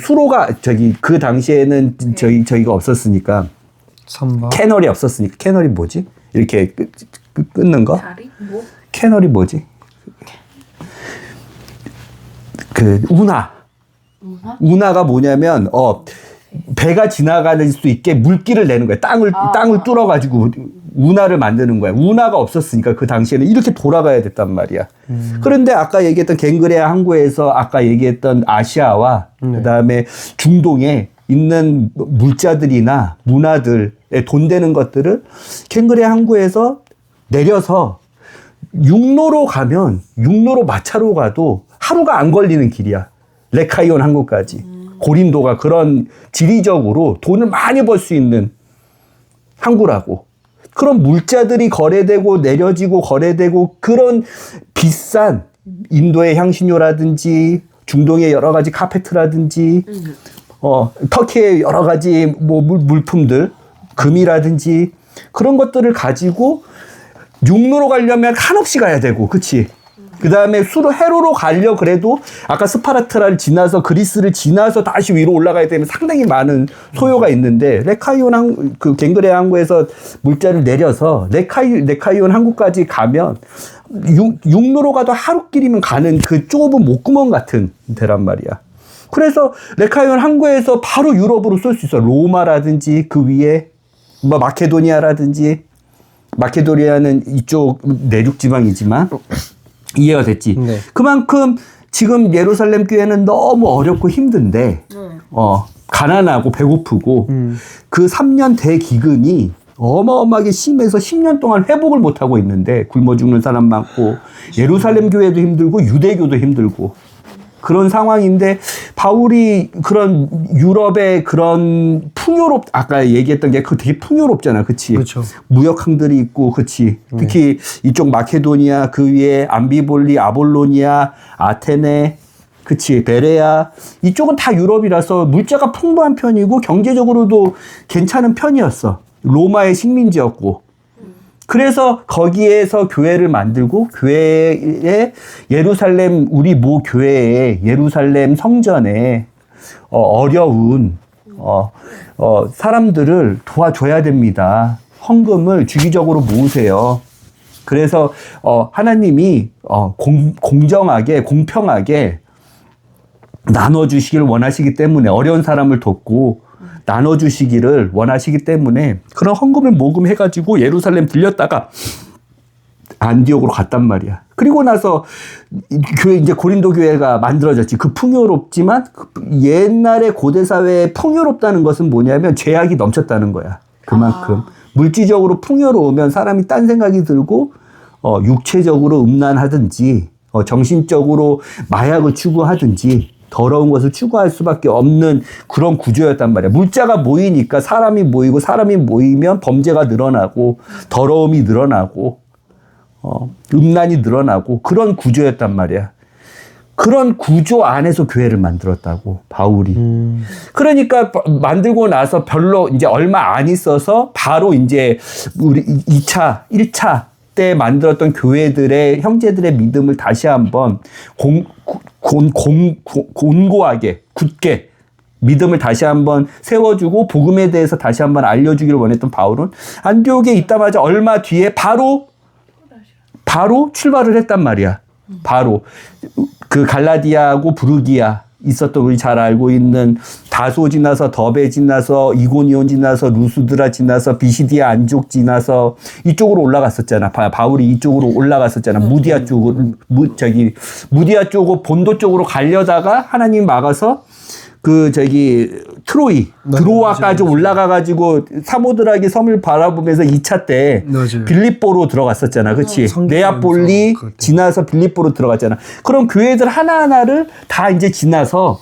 수로가 그 당시에는 저희가 없었으니까 캐널이 없었으니까 캐널이 뭐지? 이렇게 끊는 거? 다리? 뭐? 캐널이 뭐지? 그 운하가 뭐냐면 배가 지나갈 수 있게 물길을 내는 거야. 땅을 뚫어가지고 운하를 만드는 거야. 운하가 없었으니까 그 당시에는 이렇게 돌아가야 됐단 말이야. 그런데 아까 얘기했던 갱그레아 항구에서 아까 얘기했던 아시아와 그다음에 중동에 있는 물자들이나 문화들에 돈 되는 것들을 갱그레아 항구에서 내려서 육로로 마차로 가도 하루가 안 걸리는 길이야. 레카이온 항구까지. 고린도가 그런 지리적으로 돈을 많이 벌 수 있는 항구라고. 그런 물자들이 거래되고 내려지고 거래되고 그런 비싼 인도의 향신료라든지 중동의 여러 가지 카페트라든지 터키의 여러 가지 뭐 물품들 금이라든지 그런 것들을 가지고 육로로 가려면 한없이 가야 되고, 그치? 그 다음에 해로로 가려 그래도 아까 스파르타를 지나서 그리스를 지나서 다시 위로 올라가야 되면 상당히 많은 소요가 있는데 레카이온 그 갱그레아 항구에서 물자를 내려서 레카이온 항구까지 가면 육로로 가도 하루길이면 가는 그 좁은 목구멍 같은 데란 말이야. 그래서 레카이온 항구에서 바로 유럽으로 쏠 수 있어. 로마라든지 그 위에 뭐 마케도니아는 이쪽 내륙 지방이지만 이해가 됐지. 네. 그만큼 지금 예루살렘 교회는 너무 어렵고 힘든데 가난하고 배고프고 그 3년 대기근이 어마어마하게 심해서 10년 동안 회복을 못하고 있는데 굶어 죽는 사람 많고 예루살렘 교회도 힘들고 유대교도 힘들고 그런 상황인데 바울이 그런 유럽의 그런 아까 얘기했던 게 되게 풍요롭잖아. 그치? 그렇죠. 무역항들이 있고, 그치? 특히 이쪽 마케도니아, 그 위에 암비볼리, 아볼로니아, 아테네, 그치? 베레아. 이쪽은 다 유럽이라서 물자가 풍부한 편이고 경제적으로도 괜찮은 편이었어. 로마의 식민지였고. 그래서 거기에서 교회를 만들고 교회에 우리 모 교회에 예루살렘 성전에 어려운 사람들을 도와줘야 됩니다. 헌금을 주기적으로 모으세요. 그래서 하나님이 공정하게 공평하게 나눠주시길 원하시기 때문에 어려운 사람을 돕고 나눠주시기를 원하시기 때문에 그런 헌금을 모금해가지고 예루살렘 들렸다가 안디옥으로 갔단 말이야. 그리고 나서 이제 고린도 교회가 만들어졌지. 그 풍요롭지만 옛날에 고대 사회에 풍요롭다는 것은 뭐냐면 죄악이 넘쳤다는 거야. 그만큼 물질적으로 풍요로우면 사람이 딴 생각이 들고 육체적으로 음란하든지 정신적으로 마약을 추구하든지 더러운 것을 추구할 수밖에 없는 그런 구조였단 말이야. 물자가 모이니까 사람이 모이면 범죄가 늘어나고 더러움이 늘어나고 음란이 늘어나고 그런 구조였단 말이야. 그런 구조 안에서 교회를 만들었다고 바울이. 그러니까 만들고 나서 별로 이제 얼마 안 있어서 바로 이제 우리 1차 때 만들었던 교회들의 형제들의 믿음을 다시 한번 곤고하게 굳게 믿음을 다시 한번 세워주고 복음에 대해서 다시 한번 알려주기를 원했던 바울은 안디옥에 있다마자 얼마 뒤에 바로 출발을 했단 말이야. 바로 그 갈라디아하고 부르기아 있었던 우리 잘 알고 있는 다소 지나서 더베 지나서 이고니온 지나서 루스드라 지나서 비시디아 안족 지나서 이쪽으로 올라갔었잖아. 바울이 이쪽으로 올라갔었잖아. 무디아 쪽으로 무디아 쪽으로 본도 쪽으로 가려다가 하나님 막아서 트로이 드로아까지 올라가가지고 사모드라기 섬을 바라보면서 2차 때 맞아요. 빌립보로 들어갔었잖아. 그치? 네아폴리 지나서 빌립보로 들어갔잖아. 그럼 교회들 하나하나를 다 이제 지나서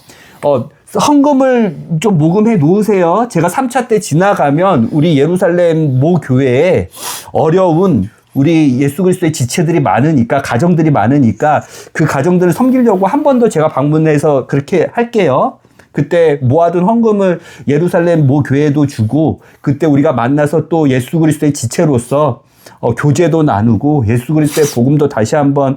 헌금을 좀 모금해 놓으세요. 제가 3차 때 지나가면 우리 예루살렘 모 교회에 어려운 우리 예수 그리스도의 지체들이 많으니까, 가정들이 많으니까 그 가정들을 섬기려고 한 번 더 제가 방문해서 그렇게 할게요. 그때 모아둔 헌금을 예루살렘 모 교회도 주고, 그때 우리가 만나서 또 예수 그리스도의 지체로서 교제도 나누고 예수 그리스도의 복음도 다시 한번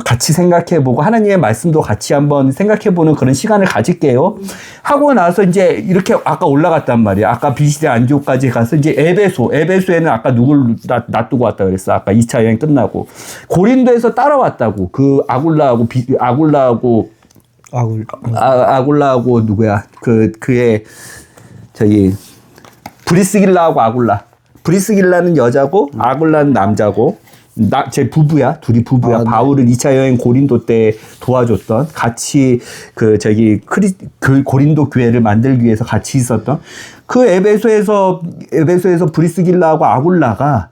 같이 생각해보고 하나님의 말씀도 같이 한번 생각해보는 그런 시간을 가질게요. 하고 나서 이제 이렇게 아까 올라갔단 말이야. 아까 비시대 안디옥까지 가서 이제 에베소에는 아까 누굴 놔두고 왔다 그랬어. 아까 2차 여행 끝나고 고린도에서 따라왔다고. 그 아굴라하고 누구야? 그의 브리스길라하고 아굴라. 브리스길라는 여자고 아굴라는 남자고 제 부부야. 둘이 부부야. 네. 바울을 2차 여행 고린도 때 도와줬던, 같이 고린도 교회를 만들기 위해서 같이 있었던 그 에베소에서 브리스길라하고 아굴라가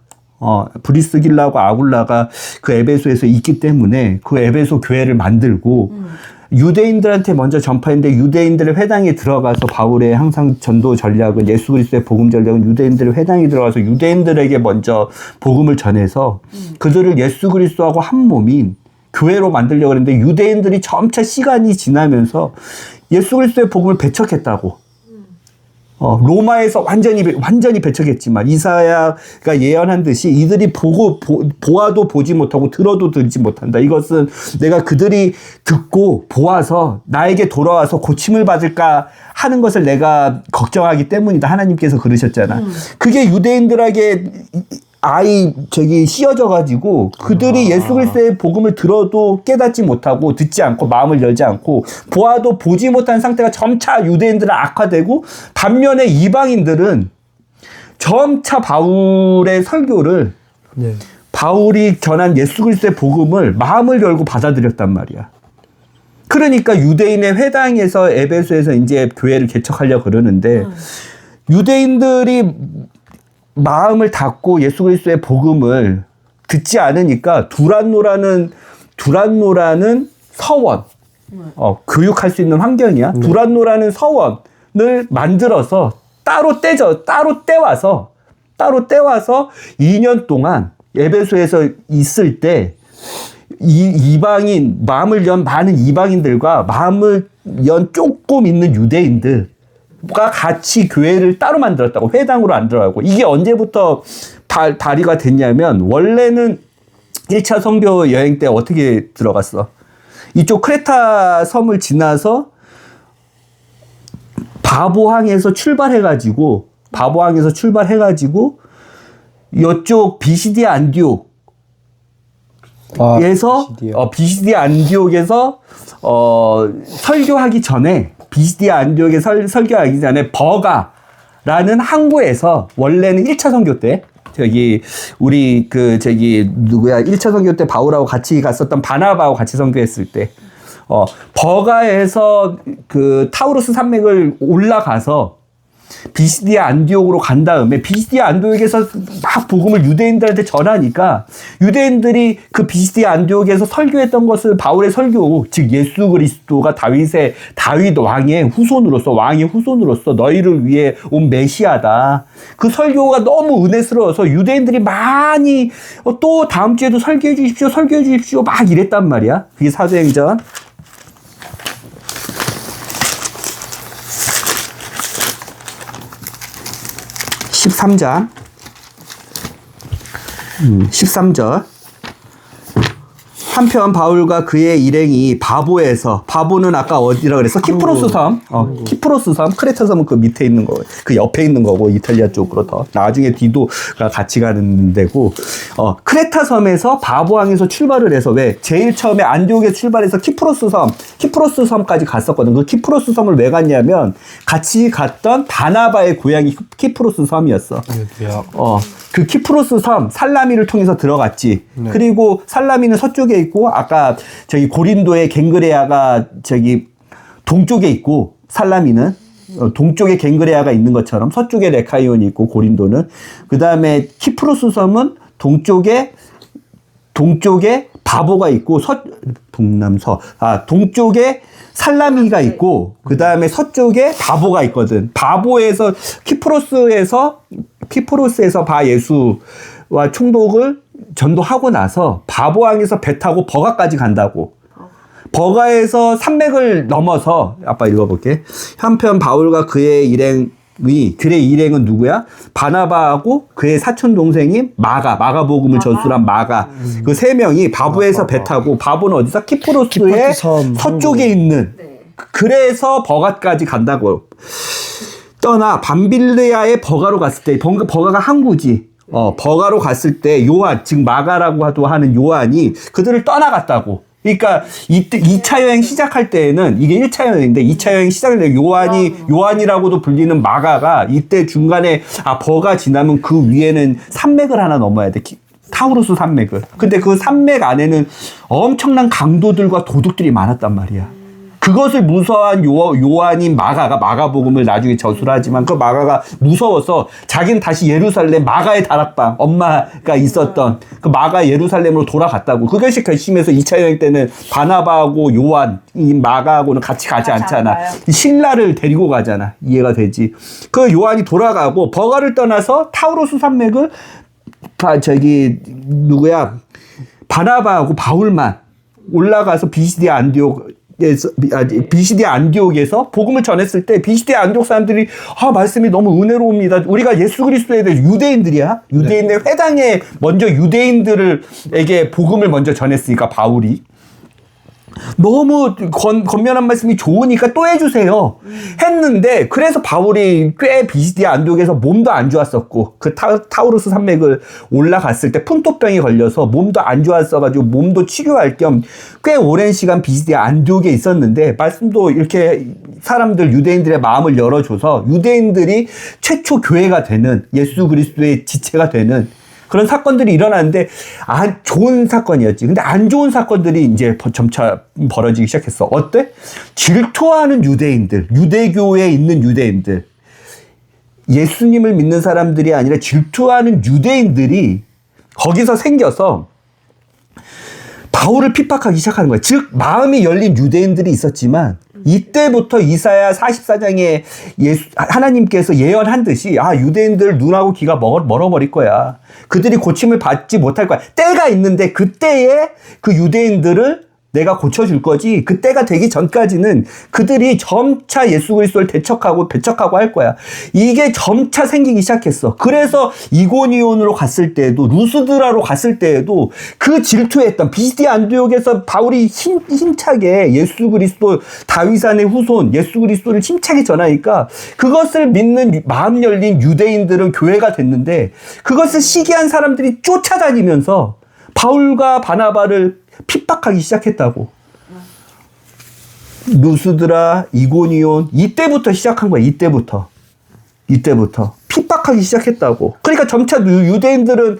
그 에베소에서 있기 때문에 그 에베소 교회를 만들고 유대인들한테 먼저 전파했는데, 유대인들의 회당에 들어가서 바울의 항상 전도 전략은, 예수 그리스도의 복음 전략은 유대인들의 회당에 들어가서 유대인들에게 먼저 복음을 전해서 그들을 예수 그리스도하고 한 몸인 교회로 만들려고 했는데, 유대인들이 점차 시간이 지나면서 예수 그리스도의 복음을 배척했다고. 로마에서 완전히 배척했지만 이사야가 예언한 듯이 이들이 보아도 보지 못하고 들어도 듣지 못한다. 이것은 내가 그들이 듣고 보아서 나에게 돌아와서 고침을 받을까 하는 것을 내가 걱정하기 때문이다. 하나님께서 그러셨잖아. 그게 유대인들에게 씌어져가지고 그들이 예수 그리스도의 복음을 들어도 깨닫지 못하고 듣지 않고 마음을 열지 않고 보아도 보지 못한 상태가 점차 유대인들은 악화되고, 반면에 이방인들은 점차 바울의 설교를, 바울이 전한 예수 그리스도의 복음을 마음을 열고 받아들였단 말이야. 그러니까 유대인의 회당에서 에베소에서 이제 교회를 개척하려고 그러는데, 유대인들이 마음을 닫고 예수 그리스도의 복음을 듣지 않으니까 두란노라는 서원, 교육할 수 있는 환경이야. 두란노라는 서원을 만들어서 따로 떼와서 2년 동안 에베소에서 있을 때 이방인, 마음을 연 많은 이방인들과 마음을 연 조금 있는 유대인들 가 같이 교회를 따로 만들었다고. 회당으로 안 들어가고. 이게 언제부터 발의가 됐냐면, 원래는 1차 선교 여행 때 어떻게 들어갔어? 이쪽 크레타 섬을 지나서 바보항에서 출발해가지고 이쪽 비시디아 안디옥에서 설교하기 전에, 설교하기 전에 버가라는 항구에서, 원래는 1차 선교 때, 1차 선교 때 바울하고 같이 갔었던 바나바하고 같이 선교했을 때, 버가에서 그 타우루스 산맥을 올라가서 비시디아 안디옥으로 간 다음에, 비시디아 안디옥에서 막 복음을 유대인들한테 전하니까 유대인들이 그 비시디아 안디옥에서 설교했던 것을 바울의 설교, 즉 예수 그리스도가 다윗 왕의 후손으로서 너희를 위해 온 메시아다, 그 설교가 너무 은혜스러워서 유대인들이 많이 또 다음 주에도 설교해 주십시오 막 이랬단 말이야. 그게 사도행전 13장 13절. 한편 바울과 그의 일행이 바보에서, 바보는 아까 어디라 그랬어? 키프로스 섬. 키프로스 섬. 크레타 섬은 그 밑에 있는 거, 그 옆에 있는 거고, 이탈리아 쪽으로 더. 나중에 디도가 같이 가는 데고, 크레타 섬에서 바보항에서 출발을 해서, 왜? 제일 처음에 안디옥에 출발해서 키프로스 섬까지 갔었거든. 그 키프로스 섬을 왜 갔냐면, 같이 갔던 바나바의 고향이 키프로스 섬이었어. 그 키프로스 섬, 살라미를 통해서 들어갔지. 그리고 살라미는 서쪽에 있고, 아까 저기 고린도의 갱그레아가 저기 동쪽에 있고, 살라미는 동쪽에 갱그레아가 있는 것처럼 서쪽에 레카이온이 있고, 고린도는. 그 다음에 키프로스 섬은 동쪽에 바보가 있고, 동쪽에 살라미가 있고, 그 다음에 서쪽에 바보가 있거든. 바보에서, 키프로스에서 바 예수와 총독을 전도하고 나서 바보항에서 배 타고 버가까지 간다고. 버가에서 산맥을 넘어서, 아빠 읽어볼게. 한편 바울과 그의 일행은 누구야? 바나바하고 그의 사촌 동생이 마가복음을 전수한 마가. 그 세 명이 바보에서 배 타고, 바보는 어디서? 키프로스의 서쪽에 있는. 그래서 버가까지 간다고. 떠나 밤빌레아의 버가로 갔을 때, 버가가 항구지. 버가로 갔을 때 요한, 즉 마가라고 하는 요한이 그들을 떠나갔다고. 그러니까 이때 2차 여행 시작할 때에는, 이게 1차 여행인데 2차 여행 시작할 때 요한이라고도 불리는 마가가 이때 중간에 버가 지나면 그 위에는 산맥을 하나 넘어야 돼. 타우루스 산맥을. 근데 그 산맥 안에는 엄청난 강도들과 도둑들이 많았단 말이야. 그것을 무서워한 요한인 마가가 마가복음을 나중에 저술을 하지만, 그 마가가 무서워서 자기는 다시 예루살렘, 마가의 다락방, 엄마가 있었던 그 마가 예루살렘으로 돌아갔다고. 그것이 결심해서 2차 여행 때는 바나바하고 요한, 이 마가하고는 같이 가지 않잖아. 신라를 데리고 가잖아. 이해가 되지. 그 요한이 돌아가고 버가를 떠나서 타우로스 산맥을 바나바하고 바울만 올라가서 비시디아 안디옥에서 복음을 전했을 때, 비시디아 안디옥 사람들이 말씀이 너무 은혜로웁니다. 우리가 예수 그리스도에 대해 유대인들이야. 유대인의 회당에 먼저 유대인들에게 복음을 먼저 전했으니까 바울이 너무 권면한 말씀이 좋으니까 또 해주세요 했는데, 그래서 바울이 꽤 비시디아 안디옥에서 몸도 안 좋았었고, 그 타우루스 산맥을 올라갔을 때 풍토병이 걸려서 몸도 안 좋았어가지고 몸도 치료할 겸 꽤 오랜 시간 비시디아 안디옥에 있었는데, 말씀도 이렇게 사람들, 유대인들의 마음을 열어줘서 유대인들이 최초 교회가 되는, 예수 그리스도의 지체가 되는 그런 사건들이 일어났는데, 좋은 사건이었지. 근데 안 좋은 사건들이 이제 점차 벌어지기 시작했어. 어때? 질투하는 유대인들, 유대교에 있는 유대인들, 예수님을 믿는 사람들이 아니라 질투하는 유대인들이 거기서 생겨서 바울을 핍박하기 시작하는 거야. 즉, 마음이 열린 유대인들이 있었지만, 이때부터 이사야 44장에 하나님께서 예언한 듯이, 유대인들 눈하고 귀가 멀어버릴 거야. 그들이 고침을 받지 못할 거야. 때가 있는데 그때에 그 유대인들을 내가 고쳐줄 거지. 그때가 되기 전까지는 그들이 점차 예수 그리스도를 배척하고 할 거야. 이게 점차 생기기 시작했어. 그래서 이고니온으로 갔을 때에도, 루스드라로 갔을 때에도 그 질투했던, 비시디아 안디옥에서 바울이 힘차게 예수 그리스도, 다윗산의 후손 예수 그리스도를 힘차게 전하니까 그것을 믿는 마음 열린 유대인들은 교회가 됐는데, 그것을 시기한 사람들이 쫓아다니면서 바울과 바나바를 핍박하기 시작했다고. 루스드라, 이고니온, 이때부터 시작한 거야. 이때부터 핍박하기 시작했다고. 그러니까 점차적으로 유대인들은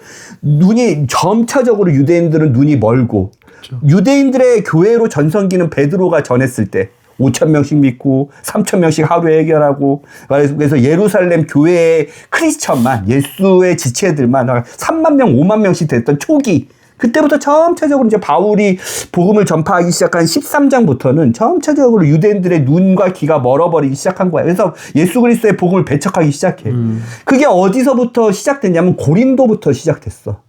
눈이 멀고, 그렇죠. 유대인들의 교회로 전성기는 베드로가 전했을 때 5,000명씩 믿고 3,000명씩 하루에 해결하고, 그래서 예루살렘 교회의 크리스천만, 예수의 지체들만 3만 명, 5만 명씩 됐던 초기, 그때부터 점차적으로 이제 바울이 복음을 전파하기 시작한 13장부터는 점차적으로 유대인들의 눈과 귀가 멀어버리기 시작한 거야. 그래서 예수 그리스도의 복음을 배척하기 시작해. 그게 어디서부터 시작됐냐면 고린도부터 시작됐어.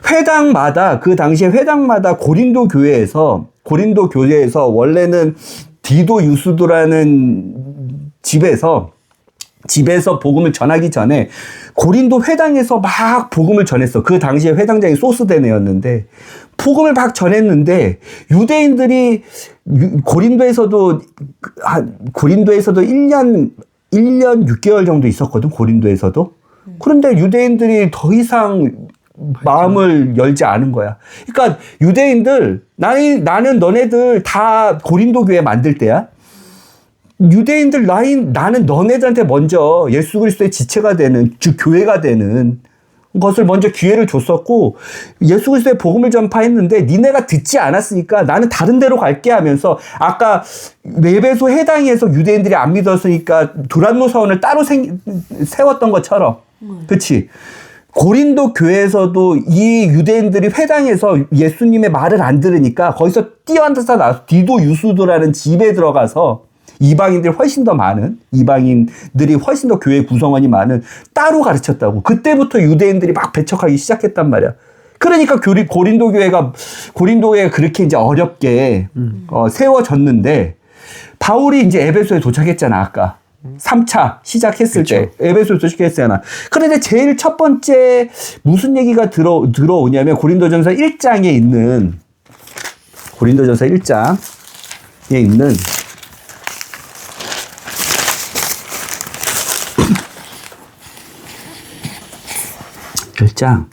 회당마다, 그 당시에 회당마다 고린도 교회에서 원래는 디도 유스도라는 집에서 집에서 복음을 전하기 전에 고린도 회당에서 막 복음을 전했어. 그 당시에 회당장이 소스데네였는데 복음을 막 전했는데 유대인들이 고린도에서도 1년 6개월 정도 있었거든. 고린도에서도. 그런데 유대인들이 더 이상 마음을 열지 않은 거야. 그러니까 유대인들 나는 너네들 다 고린도 교회 만들 때야. 유대인들 나는 너네들한테 먼저 예수 그리스도의 지체가 되는 즉 교회가 되는 것을 먼저 기회를 줬었고 예수 그리스도의 복음을 전파했는데 니네가 듣지 않았으니까 나는 다른 데로 갈게 하면서 아까 에베소 해당에서 유대인들이 안 믿었으니까 두란노 사원을 따로 세웠던 것처럼 그렇지. 고린도 교회에서도 이 유대인들이 회당에서 예수님의 말을 안 들으니까 거기서 뛰어앉아서 나와서 디도 유수도라는 집에 들어가서 이방인들이 훨씬 더 교회 구성원이 많은 따로 가르쳤다고. 그때부터 유대인들이 막 배척하기 시작했단 말이야. 그러니까 고린도 교회가 그렇게 이제 어렵게 세워졌는데 바울이 이제 에베소에 도착했잖아. 아까 3차 시작했을 때 에베소에 도착했잖아. 그런데 제일 첫 번째 무슨 얘기가 들어오냐면 고린도전서 1장에 있는 1장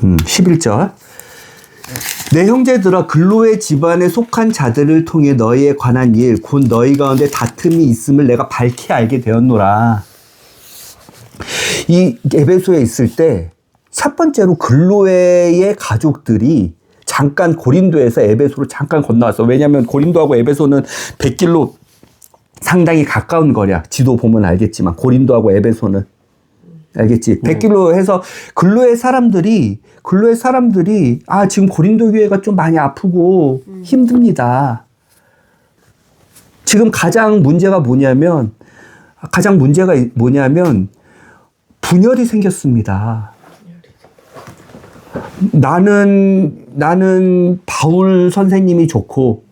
11절 내 형제들아 글로의 집안에 속한 자들을 통해 너희에 관한 일 곧 너희 가운데 다툼이 있음을 내가 밝히 알게 되었노라. 이 에베소에 있을 때 첫 번째로 글로의 가족들이 잠깐 고린도에서 에베소로 잠깐 건너왔어. 왜냐하면 고린도하고 에베소는 100길로 상당히 가까운 거리야. 지도 보면 알겠지만 고린도하고 에베소는 알겠지. 100길로 해서 근로의 사람들이 지금 고린도 교회가 좀 많이 아프고 힘듭니다. 지금 가장 문제가 뭐냐면 분열이 생겼습니다. 나는 바울 선생님이 좋고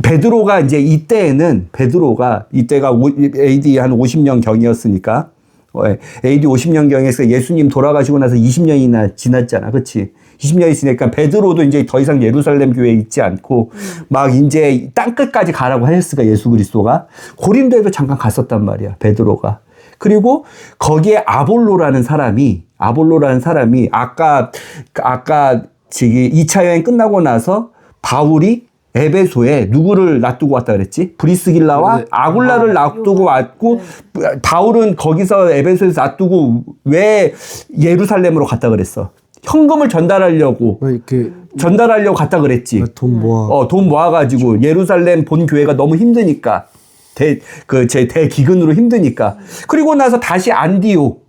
베드로가 이제 이때가 AD 한 50년 경이었으니까 AD 50년 경에서 예수님 돌아가시고 나서 20년이나 지났잖아. 그렇지? 20년이 지나니까 베드로도 이제 더 이상 예루살렘 교회에 있지 않고 막 이제 땅끝까지 가라고 하였으니까 예수 그리스도가 고린도에도 잠깐 갔었단 말이야. 베드로가. 그리고 거기에 아볼로라는 사람이 아까 저기 2차 여행 끝나고 나서 바울이 에베소에 누구를 놔두고 왔다 그랬지? 브리스길라와 아굴라를 놔두고 왔고 바울은 거기서 에베소에서 놔두고 왜 예루살렘으로 갔다 그랬어? 현금을 전달하려고 갔다 그랬지. 돈 모아가지고 예루살렘 본 교회가 너무 힘드니까 제 대기근으로 힘드니까. 그리고 나서 다시 안디옥.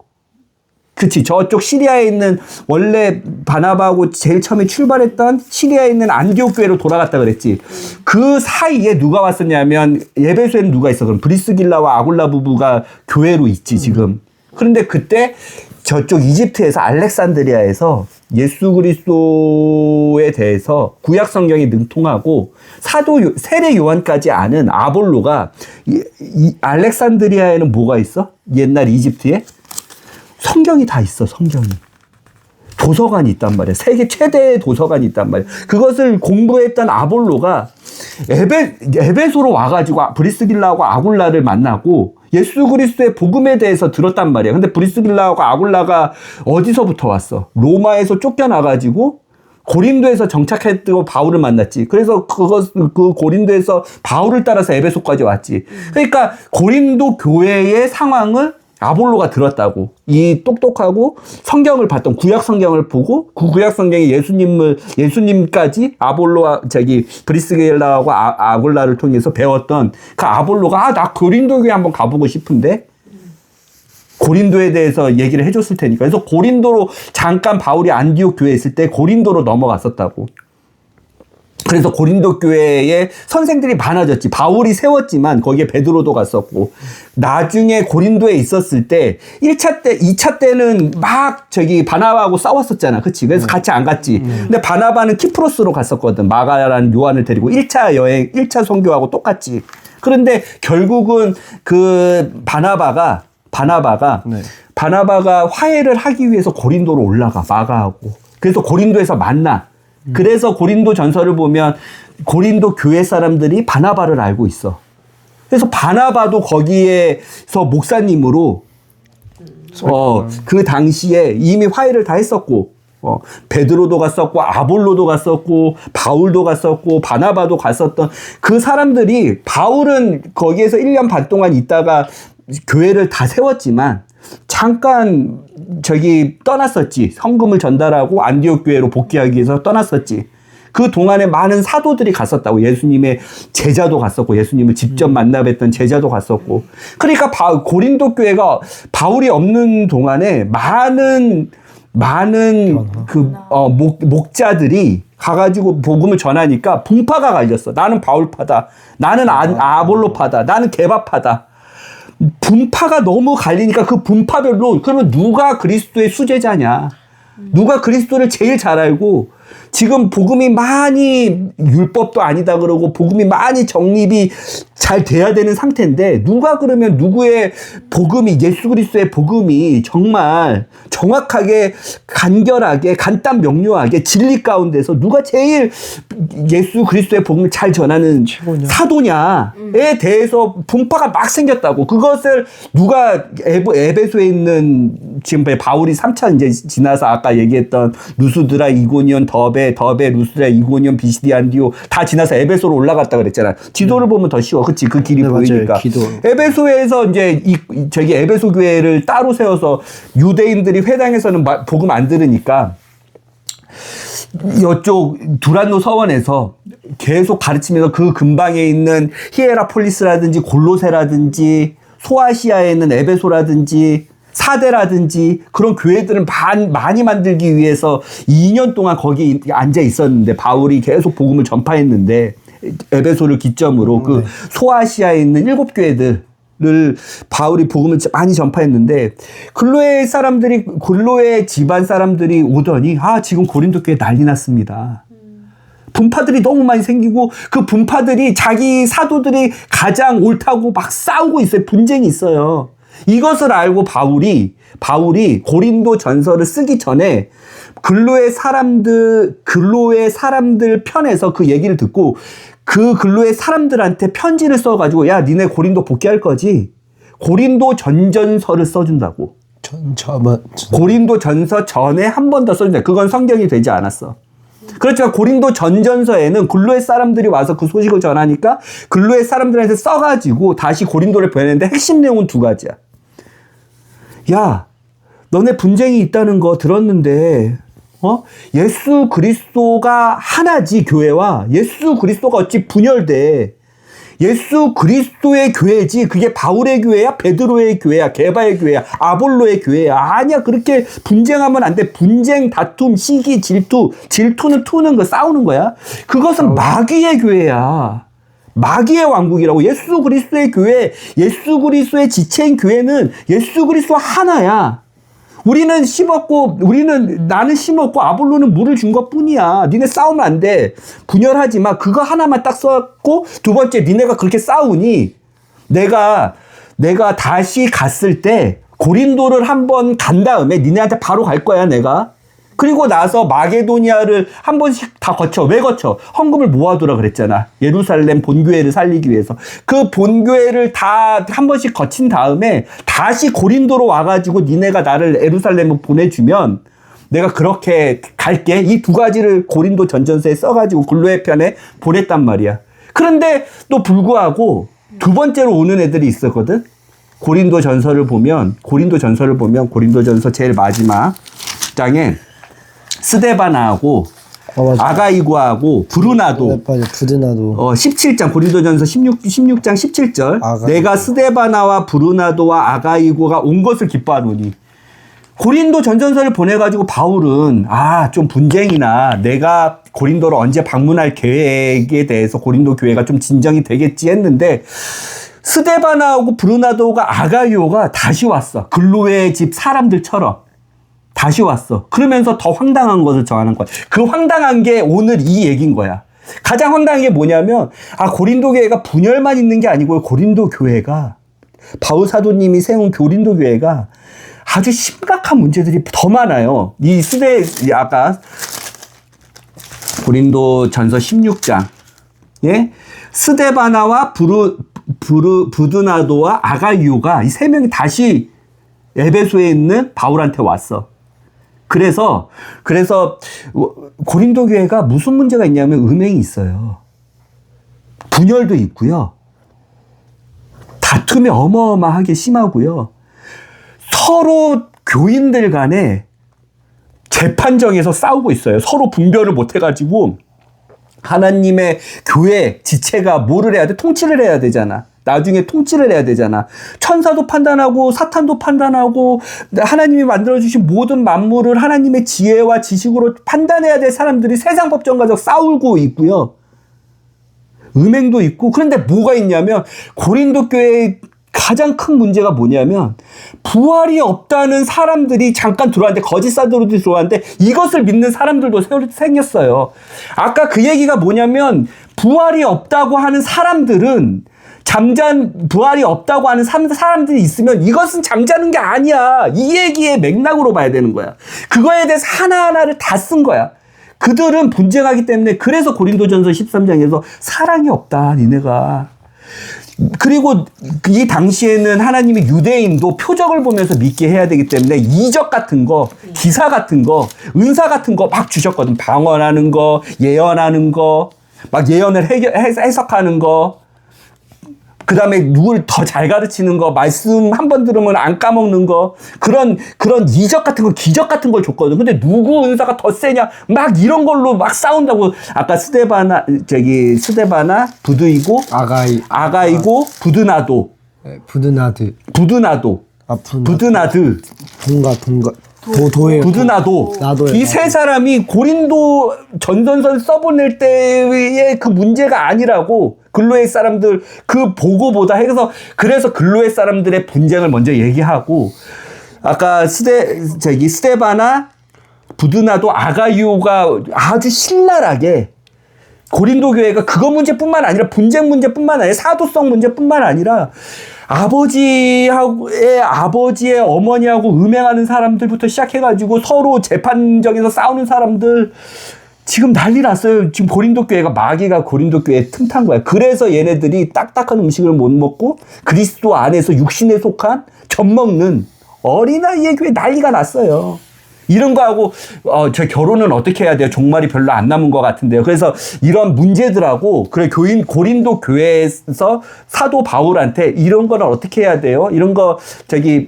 그치. 저쪽 시리아에 있는 원래 바나바하고 제일 처음에 출발했던 시리아에 있는 안디옥 교회로 돌아갔다 그랬지. 그 사이에 누가 왔었냐면 에베소에는 누가 있어? 그럼 브리스길라와 아굴라 부부가 교회로 있지 지금. 그런데 그때 저쪽 이집트에서 알렉산드리아에서 예수 그리스도에 대해서 구약 성경이 능통하고 세례 요한까지 아는 아볼로가 이 알렉산드리아에는 뭐가 있어? 옛날 이집트에 성경이 다 있어. 성경이 도서관이 있단 말이야. 세계 최대의 도서관이 있단 말이야. 그것을 공부했던 아볼로가 에베소로 와가지고 브리스길라하고 아굴라를 만나고 예수 그리스도의 복음에 대해서 들었단 말이야. 근데 브리스길라하고 아굴라가 어디서부터 왔어? 로마에서 쫓겨나가지고 고린도에서 정착했고 바울을 만났지. 그래서 그 고린도에서 바울을 따라서 에베소까지 왔지. 그러니까 고린도 교회의 상황을 아볼로가 들었다고. 이 똑똑하고 성경을 봤던 구약 성경을 보고 그 구약 성경에 예수님까지 아볼로와 브리스길라하고 아굴라를 통해서 배웠던 그 아볼로가 나 고린도 교회 한번 가보고 싶은데 고린도에 대해서 얘기를 해줬을 테니까. 그래서 고린도로 잠깐 바울이 안디옥 교회에 있을 때 고린도로 넘어갔었다고. 그래서 고린도 교회에 선생들이 많아졌지. 바울이 세웠지만 거기에 베드로도 갔었고, 나중에 고린도에 있었을 때 1차 때, 2차 때는 막 바나바하고 싸웠었잖아. 그치? 그래서 같이 안 갔지. 근데 바나바는 키프로스로 갔었거든. 마가라는 요한을 데리고 1차 여행, 1차 선교하고 똑같지. 그런데 결국은 그 바나바가 네. 화해를 하기 위해서 고린도로 올라가, 마가하고. 그래서 고린도에서 만나. 그래서 고린도 전서를 보면 고린도 교회 사람들이 바나바를 알고 있어. 그래서 바나바도 거기에서 목사님으로 그 당시에 이미 화해를 다 했었고, 베드로도 갔었고, 아볼로도 갔었고, 바울도 갔었고, 바나바도 갔었던 그 사람들이, 바울은 거기에서 1년 반 동안 있다가 교회를 다 세웠지만 잠깐 떠났었지. 헌금을 전달하고 안디옥 교회로 복귀하기 위해서 떠났었지. 그 동안에 많은 사도들이 갔었다고. 예수님의 제자도 갔었고, 예수님을 직접 만나 뵀던 제자도 갔었고. 그러니까 고린도 교회가 바울이 없는 동안에 많은 목자들이 가가지고 복음을 전하니까 분파가 갈렸어. 나는 바울파다. 나는 아볼로파다. 나는 게바파다. 분파가 너무 갈리니까 그 분파별로, 그러면 누가 그리스도의 수제자냐? 누가 그리스도를 제일 잘 알고, 지금 복음이 많이 율법도 아니다 그러고 복음이 많이 정립이 잘 돼야 되는 상태인데, 누가 그러면 누구의 복음이, 예수 그리스도의 복음이 정말 정확하게 간결하게 간단 명료하게 진리 가운데서 누가 제일 예수 그리스도의 복음을 잘 전하는 사도냐에 대해서 분파가 막 생겼다고. 그것을 누가 에베소에 있는, 지금 바울이 3차 이제 지나서 아까 얘기했던 루스드라, 이고니온, 더베, 루스드라, 이고니온, 비시디, 안디오 다 지나서 에베소로 올라갔다 그랬잖아. 지도를 보면 더 쉬워. 그치? 그 길이 보이니까. 맞아요. 에베소에서 이제 에베소 교회를 따로 세워서 유대인들이 회당에서는 복음 안 들으니까 이쪽 두란노 서원에서 계속 가르치면서 그 근방에 있는 히에라폴리스라든지 골로세라든지 소아시아에 있는 에베소라든지 사대라든지 그런 교회들을 많이 만들기 위해서 2년 동안 거기 앉아 있었는데, 바울이 계속 복음을 전파했는데, 에베소를 기점으로 그 소아시아에 있는 7교회들을 바울이 복음을 많이 전파했는데, 근로의 집안 사람들이 오더니, 지금 고린도 교회 난리 났습니다. 분파들이 너무 많이 생기고, 그 분파들이 자기 사도들이 가장 옳다고 막 싸우고 있어요. 분쟁이 있어요. 이것을 알고 바울이 고린도 전서를 쓰기 전에 근로의 사람들 편에서 그 얘기를 듣고, 그 근로의 사람들한테 편지를 써가지고, 야, 니네 고린도 복귀할 거지? 고린도 전전서를 써준다고. 고린도 전서 전에 한 번 더 써준다. 그건 성경이 되지 않았어. 그렇지만 고린도 전전서에는 근로의 사람들이 와서 그 소식을 전하니까 근로의 사람들한테 써가지고 다시 고린도를 보냈는데, 핵심 내용은 2가지야. 야, 너네 분쟁이 있다는 거 들었는데, 예수 그리스도가 하나지, 교회와. 예수 그리스도가 어찌 분열돼. 예수 그리스도의 교회지. 그게 바울의 교회야, 베드로의 교회야, 게바의 교회야, 아볼로의 교회야. 아니야, 그렇게 분쟁하면 안 돼. 분쟁, 다툼, 시기, 질투는 투는 거 싸우는 거야. 그것은 마귀의 교회야. 마귀의 왕국이라고. 예수 그리스도의 교회, 예수 그리스도의 지체인 교회는 예수 그리스도 하나야. 나는 심었고 아볼로는 물을 준 것뿐이야. 니네 싸우면 안 돼. 분열하지 마. 그거 하나만 딱 썼고, 2번째, 니네가 그렇게 싸우니 내가 다시 갔을 때 고린도를 한번 간 다음에 니네한테 바로 갈 거야, 내가. 그리고 나서 마게도니아를 한 번씩 다 거쳐. 왜 거쳐? 헌금을 모아두라 그랬잖아. 예루살렘 본교회를 살리기 위해서. 그 본교회를 다 한 번씩 거친 다음에 다시 고린도로 와가지고 니네가 나를 예루살렘으로 보내주면 내가 그렇게 갈게. 이 2가지를 고린도 전전서에 써가지고 근로의 편에 보냈단 말이야. 그런데 또 불구하고 2번째로 오는 애들이 있었거든. 고린도 전서를 보면 고린도 전서 제일 마지막 장에 스데바나하고 아가이고하고 브루나도, 17장, 고린도전서 16장 17절, 내가 스데바나와 브루나도와 아가이고가 온 것을 기뻐하노니. 고린도 전전서를 보내가지고 바울은 좀 분쟁이나 내가 고린도를 언제 방문할 계획에 대해서 고린도 교회가 좀 진정이 되겠지 했는데 스데바나하고 브루나도가 아가이오가 다시 왔어. 글로의 집 사람들처럼 다시 왔어. 그러면서 더 황당한 것을 정하는 거야. 그 황당한 게 오늘 이 얘기인 거야. 가장 황당한 게 뭐냐면 고린도 교회가 분열만 있는 게 아니고 고린도 교회가 바울 사도님이 세운 고린도 교회가 아주 심각한 문제들이 더 많아요. 이 아까 고린도 전서 16장 예? 스데바나와 부드나도와 아가이오가 이 세 명이 다시 에베소에 있는 바울한테 왔어. 그래서 고린도 교회가 무슨 문제가 있냐면 음행이 있어요. 분열도 있고요. 다툼이 어마어마하게 심하고요. 서로 교인들 간에 재판정에서 싸우고 있어요. 서로 분별을 못 해가지고 하나님의 교회 지체가 뭐를 해야 돼? 통치를 해야 되잖아. 나중에 통치를 해야 되잖아. 천사도 판단하고 사탄도 판단하고 하나님이 만들어주신 모든 만물을 하나님의 지혜와 지식으로 판단해야 될 사람들이 세상 법정 가서 싸우고 있고요. 음행도 있고. 그런데 뭐가 있냐면 고린도 교회의 가장 큰 문제가 뭐냐면 부활이 없다는 사람들이 잠깐 들어왔는데 거짓 사도들이 들어왔는데 이것을 믿는 사람들도 생겼어요. 아까 그 얘기가 뭐냐면 부활이 없다고 하는 사람들은 부활이 없다고 하는 사람들이 있으면 이것은 잠자는 게 아니야. 이 얘기의 맥락으로 봐야 되는 거야. 그거에 대해서 하나하나를 다 쓴 거야. 그들은 분쟁하기 때문에 그래서 고린도전서 13장에서 사랑이 없다 니네가. 그리고 이 당시에는 하나님이 유대인도 표적을 보면서 믿게 해야 되기 때문에 이적 같은 거, 기사 같은 거, 은사 같은 거 막 주셨거든. 방언하는 거, 예언하는 거, 막 예언을 해석하는 거, 그 다음에 누굴 더 잘 가르치는 거, 말씀 한 번 들으면 안 까먹는 거, 그런 이적 같은 거, 기적 같은 걸 줬거든. 근데 누구 은사가 더 세냐? 막 이런 걸로 막 싸운다고. 아까 스데바나, 아가이고, 부드나도. 네, 부드나드. 부드나도. 나도예요. 이 세 사람이 고린도 전선서 써보낼 때의 그 문제가 아니라고. 글로의 사람들 그 보고보다 해서 그래서 글로의 사람들의 분쟁을 먼저 얘기하고 아까 스데바나 부드나도 아가이오가 아주 신랄하게 고린도 교회가 그거 문제뿐만 아니라 분쟁 문제뿐만 아니라 사도성 문제뿐만 아니라 아버지의 어머니하고 음행하는 사람들부터 시작해가지고 서로 재판정에서 싸우는 사람들 지금 난리 났어요. 지금 고린도 교회가 마귀가 고린도 교회에 틈탄 거야. 그래서 얘네들이 딱딱한 음식을 못 먹고 그리스도 안에서 육신에 속한 젖먹는 어린아이의 교회 난리가 났어요. 이런 거하고 저 결혼은 어떻게 해야 돼요? 종말이 별로 안 남은 것 같은데요. 그래서 이런 문제들하고 그래 고린도 교회에서 사도 바울한테 이런 거는 어떻게 해야 돼요? 이런 거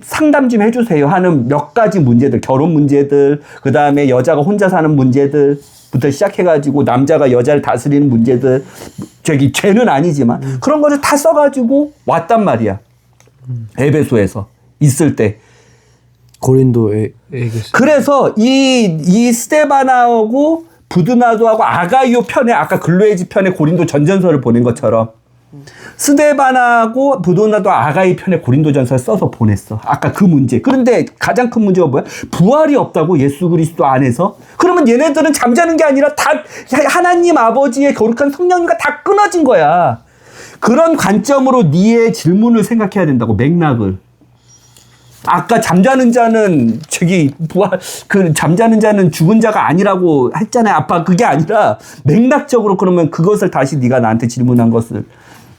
상담 좀 해주세요 하는 몇 가지 문제들, 결혼 문제들, 그 다음에 여자가 혼자 사는 문제들. 부터 시작해가지고 남자가 여자를 다스리는 문제들 죄는 아니지만 그런 거를 다 써가지고 왔단 말이야. 에베소에서 있을 때 고린도에 그래서 이 스데바나하고 부드나도하고 아가이오 편에 아까 글로의 집 편에 고린도 전전서를 보낸 것처럼 스데바나하고 부드나도 아가이 편에 고린도 전서를 써서 보냈어. 아까 그 문제. 그런데 가장 큰 문제가 뭐야? 부활이 없다고 예수 그리스도 안에서? 그러면 얘네들은 잠자는 게 아니라 다 하나님 아버지의 거룩한 성령님과 다 끊어진 거야. 그런 관점으로 니의 질문을 생각해야 된다고. 맥락을. 아까 잠자는 자는 잠자는 자는 죽은 자가 아니라고 했잖아요. 아빠 그게 아니라 맥락적으로 그러면 그것을 다시 네가 나한테 질문한 것을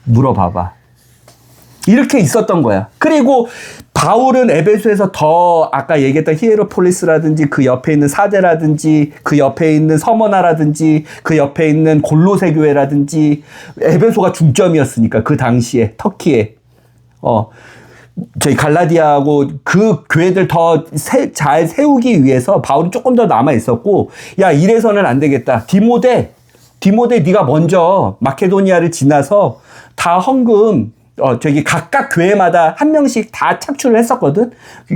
물어봐봐. 이렇게 있었던 거야. 그리고 바울은 에베소에서 더 아까 얘기했던 히에로폴리스라든지 그 옆에 있는 사데라든지 그 옆에 있는 서머나라든지 그 옆에 있는 골로새 교회라든지 에베소가 중점이었으니까 그 당시에 터키에 저희 갈라디아하고 그 교회들 더 잘 세우기 위해서 바울은 조금 더 남아 있었고 야 이래서는 안 되겠다. 디모데 네가 먼저 마케도니아를 지나서 다 헌금 각각 교회마다 한 명씩 다 착출을 했었거든.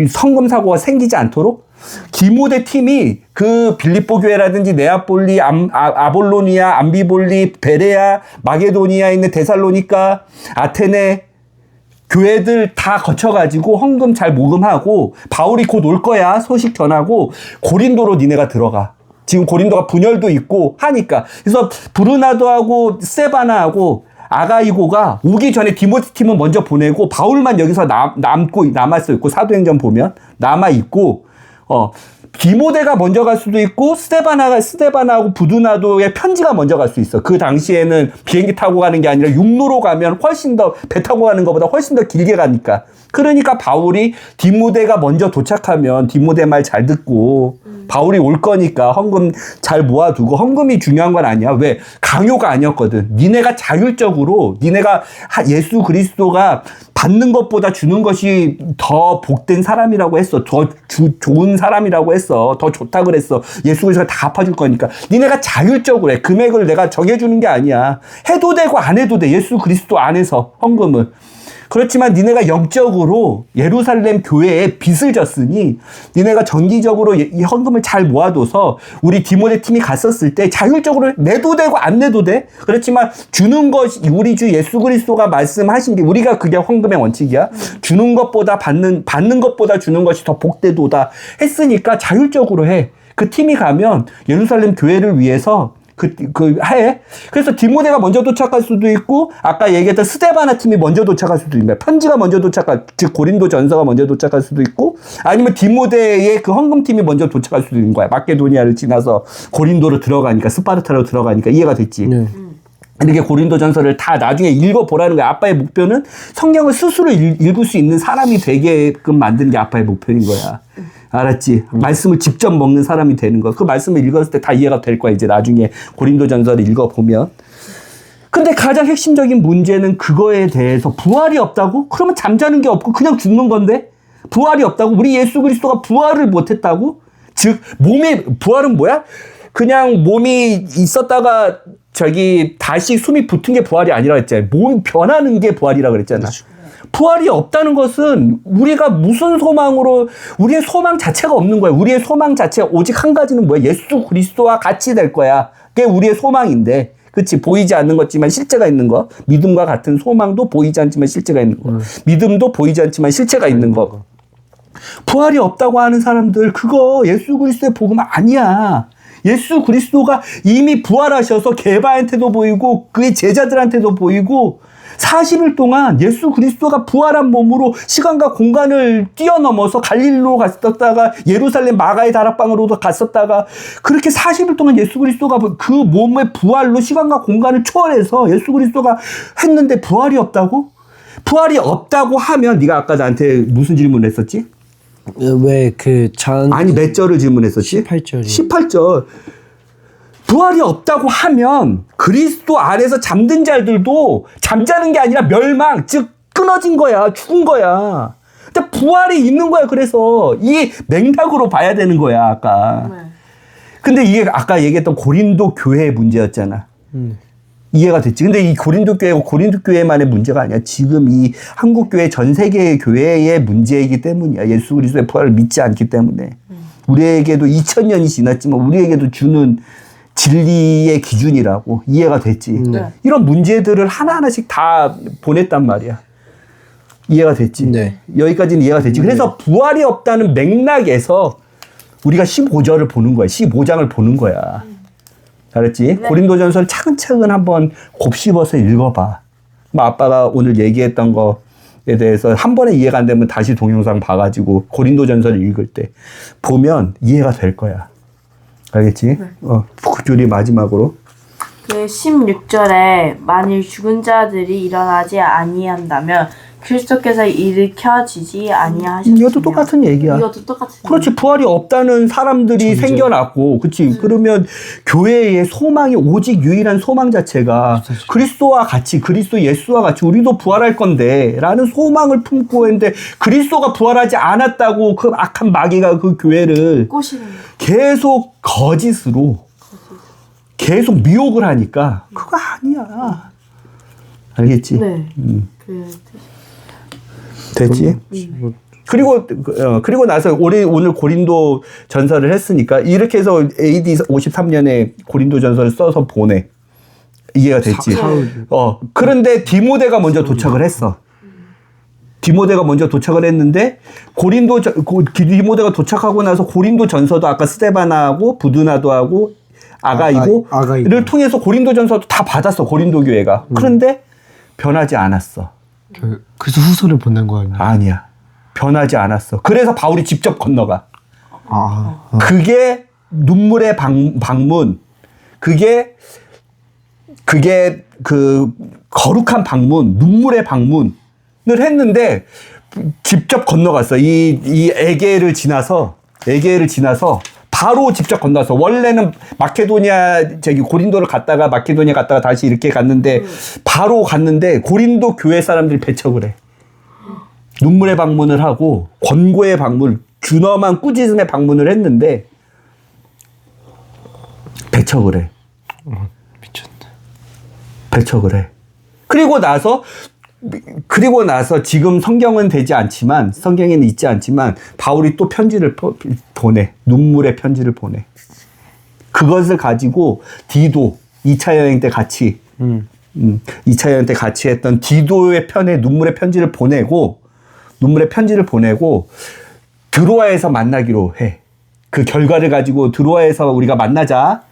성금 사고가 생기지 않도록. 디모데 팀이 그 빌립보 교회라든지 네아폴리, 아볼로니아, 암비볼리, 베레아, 마게도니아에 있는 데살로니가, 아테네 교회들 다 거쳐가지고 헌금 잘 모금하고 바울이 곧 올 거야 소식 전하고 고린도로 니네가 들어가. 지금 고린도가 분열도 있고 하니까. 그래서 브루나도하고 스테바나하고 아가이고가 오기 전에 디모데 팀은 먼저 보내고 바울만 여기서 남았어 있고 사도행전 보면 남아 있고 디모데가 먼저 갈 수도 있고 스테바나하고 부두나도의 편지가 먼저 갈 수 있어. 그 당시에는 비행기 타고 가는 게 아니라 육로로 가면 훨씬 더 배 타고 가는 것보다 훨씬 더 길게 가니까. 그러니까 바울이 디모데가 먼저 도착하면 디모데 말 잘 듣고 바울이 올 거니까 헌금 잘 모아두고. 헌금이 중요한 건 아니야. 왜? 강요가 아니었거든. 니네가 자율적으로 니네가 예수 그리스도가 받는 것보다 주는 것이 더 복된 사람이라고 했어. 더 좋은 사람이라고 했어. 더 좋다 그랬어. 예수 그리스도가 다 갚아줄 거니까. 니네가 자율적으로 해. 금액을 내가 정해주는 게 아니야. 해도 되고 안 해도 돼. 예수 그리스도 안에서 헌금을. 그렇지만 니네가 영적으로 예루살렘 교회에 빚을 졌으니 니네가 정기적으로 이 헌금을 잘 모아둬서 우리 디모데 팀이 갔었을 때 자율적으로 내도 되고 안 내도 돼. 그렇지만 주는 것이 우리 주 예수 그리스도가 말씀하신 게 우리가 그게 헌금의 원칙이야. 주는 것보다 받는 것보다 주는 것이 더 복되도다 했으니까 자율적으로 해. 그 팀이 가면 예루살렘 교회를 위해서 해. 그래서 디모데가 먼저 도착할 수도 있고, 아까 얘기했던 스데바나 팀이 먼저 도착할 수도 있는 거야. 편지가 먼저 즉 고린도 전서가 먼저 도착할 수도 있고, 아니면 디모데의 그 헌금팀이 먼저 도착할 수도 있는 거야. 마케도니아를 지나서 고린도로 들어가니까, 스파르타로 들어가니까. 이해가 됐지? 네. 이렇게 고린도 전서를 다 나중에 읽어보라는 거야. 아빠의 목표는 성경을 스스로 읽을 수 있는 사람이 되게끔 만드는 게 아빠의 목표인 거야. 알았지? 말씀을 직접 먹는 사람이 되는 거. 그 말씀을 읽었을 때 다 이해가 될 거야. 이제 나중에 고린도 전서를 읽어보면. 근데 가장 핵심적인 문제는 그거에 대해서 부활이 없다고? 그러면 잠자는 게 없고 그냥 죽는 건데? 부활이 없다고? 우리 예수 그리스도가 부활을 못했다고? 즉, 부활은 뭐야? 그냥 몸이 있었다가 다시 숨이 붙은 게 부활이 아니라 했잖아요. 몸이 변하는 게 부활이라 그랬잖아. 그렇죠. 부활이 없다는 것은 우리가 무슨 소망으로, 우리의 소망 자체가 없는 거야. 우리의 소망 자체가 오직 한 가지는 뭐야? 예수 그리스도와 같이 될 거야. 그게 우리의 소망인데. 그치? 보이지 않는 것지만 실제가 있는 거. 믿음과 같은 소망도 보이지 않지만 실제가 있는 거. 믿음도 보이지 않지만 실제가 있는 거. 부활이 없다고 하는 사람들, 그거 예수 그리스도의 복음 아니야. 예수 그리스도가 이미 부활하셔서 게바한테도 보이고 그의 제자들한테도 보이고 40일 동안 예수 그리스도가 부활한 몸으로 시간과 공간을 뛰어넘어서 갈릴리로 갔었다가 예루살렘 마가의 다락방으로도 갔었다가 그렇게 40일 동안 예수 그리스도가 그 몸의 부활로 시간과 공간을 초월해서 예수 그리스도가 했는데 부활이 없다고? 부활이 없다고 하면 네가 아까 나한테 무슨 질문을 했었지? 아니 몇 절을 질문했었지? 18절이. 18절. 부활이 없다고 하면 그리스도 안에서 잠든 자들도 잠자는 게 아니라 멸망, 즉 끊어진 거야. 죽은 거야. 근데 부활이 있는 거야. 그래서 이 맥락으로 봐야 되는 거야. 아까. 근데 이게 아까 얘기했던 고린도 교회의 문제였잖아. 이해가 됐지. 근데 이 고린도 교회만의 문제가 아니야. 지금 이 한국 교회 전 세계의 교회의 문제이기 때문이야. 예수 그리스도의 부활을 믿지 않기 때문에. 우리에게도 2000년이 지났지만 우리에게도 주는 진리의 기준이라고. 이해가 됐지. 네. 이런 문제들을 하나하나씩 다 보냈단 말이야. 이해가 됐지. 네. 여기까지는 이해가 됐지. 그래서 부활이 없다는 맥락에서 우리가 15절을 보는 거야. 15장을 보는 거야. 알았지? 네. 고린도전서를 차근차근 한번 곱씹어서 읽어봐. 아빠가 오늘 얘기했던 거에 대해서 한 번에 이해가 안 되면 다시 동영상 봐가지고 고린도전서를 읽을 때 보면 이해가 될 거야. 알겠지? 네. 구절이 마지막으로. 그 16절에 만일 죽은 자들이 일어나지 아니한다면 그리스도께서 일으켜지지 아니하셨으며. 이것도 똑같은 얘기야. 이것도 똑같은. 그렇지. 부활이 없다는 사람들이 생겨났고, 그치. 그러면 교회의 소망이 오직 유일한 소망 자체가 그리스도와 같이, 그리스도 예수와 같이 우리도 부활할 건데, 라는 소망을 품고 했는데, 그리스도가 부활하지 않았다고 그 악한 마귀가 그 교회를 꼬시는 계속 거짓으로, 계속 미혹을 하니까, 그거 아니야. 알겠지? 네. 됐지? 그리고 나서 오늘 고린도 전서를 했으니까 이렇게 해서 AD 53년에 고린도 전서를 써서 보내. 이해가 됐지. 그런데 디모데가 먼저 도착을 했어. 디모데가 먼저 도착을 했는데 디모데가 도착하고 나서 고린도 전서도 아까 스데바나하고 부드나도 하고 아가이고를 통해서 고린도 전서도 다 받았어. 고린도 교회가. 그런데 변하지 않았어. 그래서 후서를 보낸 거 아니야? 아니야. 변하지 않았어. 그래서 바울이 직접 건너가. 그게 눈물의 방문. 그게 그 거룩한 방문, 눈물의 방문을 했는데 직접 건너갔어. 이 에게를 지나서 바로 직접 건너서 원래는 고린도를 갔다가 마케도니아 갔다가 다시 이렇게 갔는데 바로 갔는데 고린도 교회 사람들이 배척을 해. 눈물의 방문을 하고 권고의 방문, 준엄한 꾸짖음의 방문을 했는데 배척을 해. 미쳤네. 배척을 해. 그리고 나서 지금 성경에는 있지 않지만 바울이 또 편지를 보내. 눈물의 편지를 보내. 그것을 가지고 디도 2차 여행 때 같이 2차 여행 때 같이 했던 디도의 편에 눈물의 편지를 보내고 드로아에서 만나기로 해. 그 결과를 가지고 드로아에서 우리가 만나자.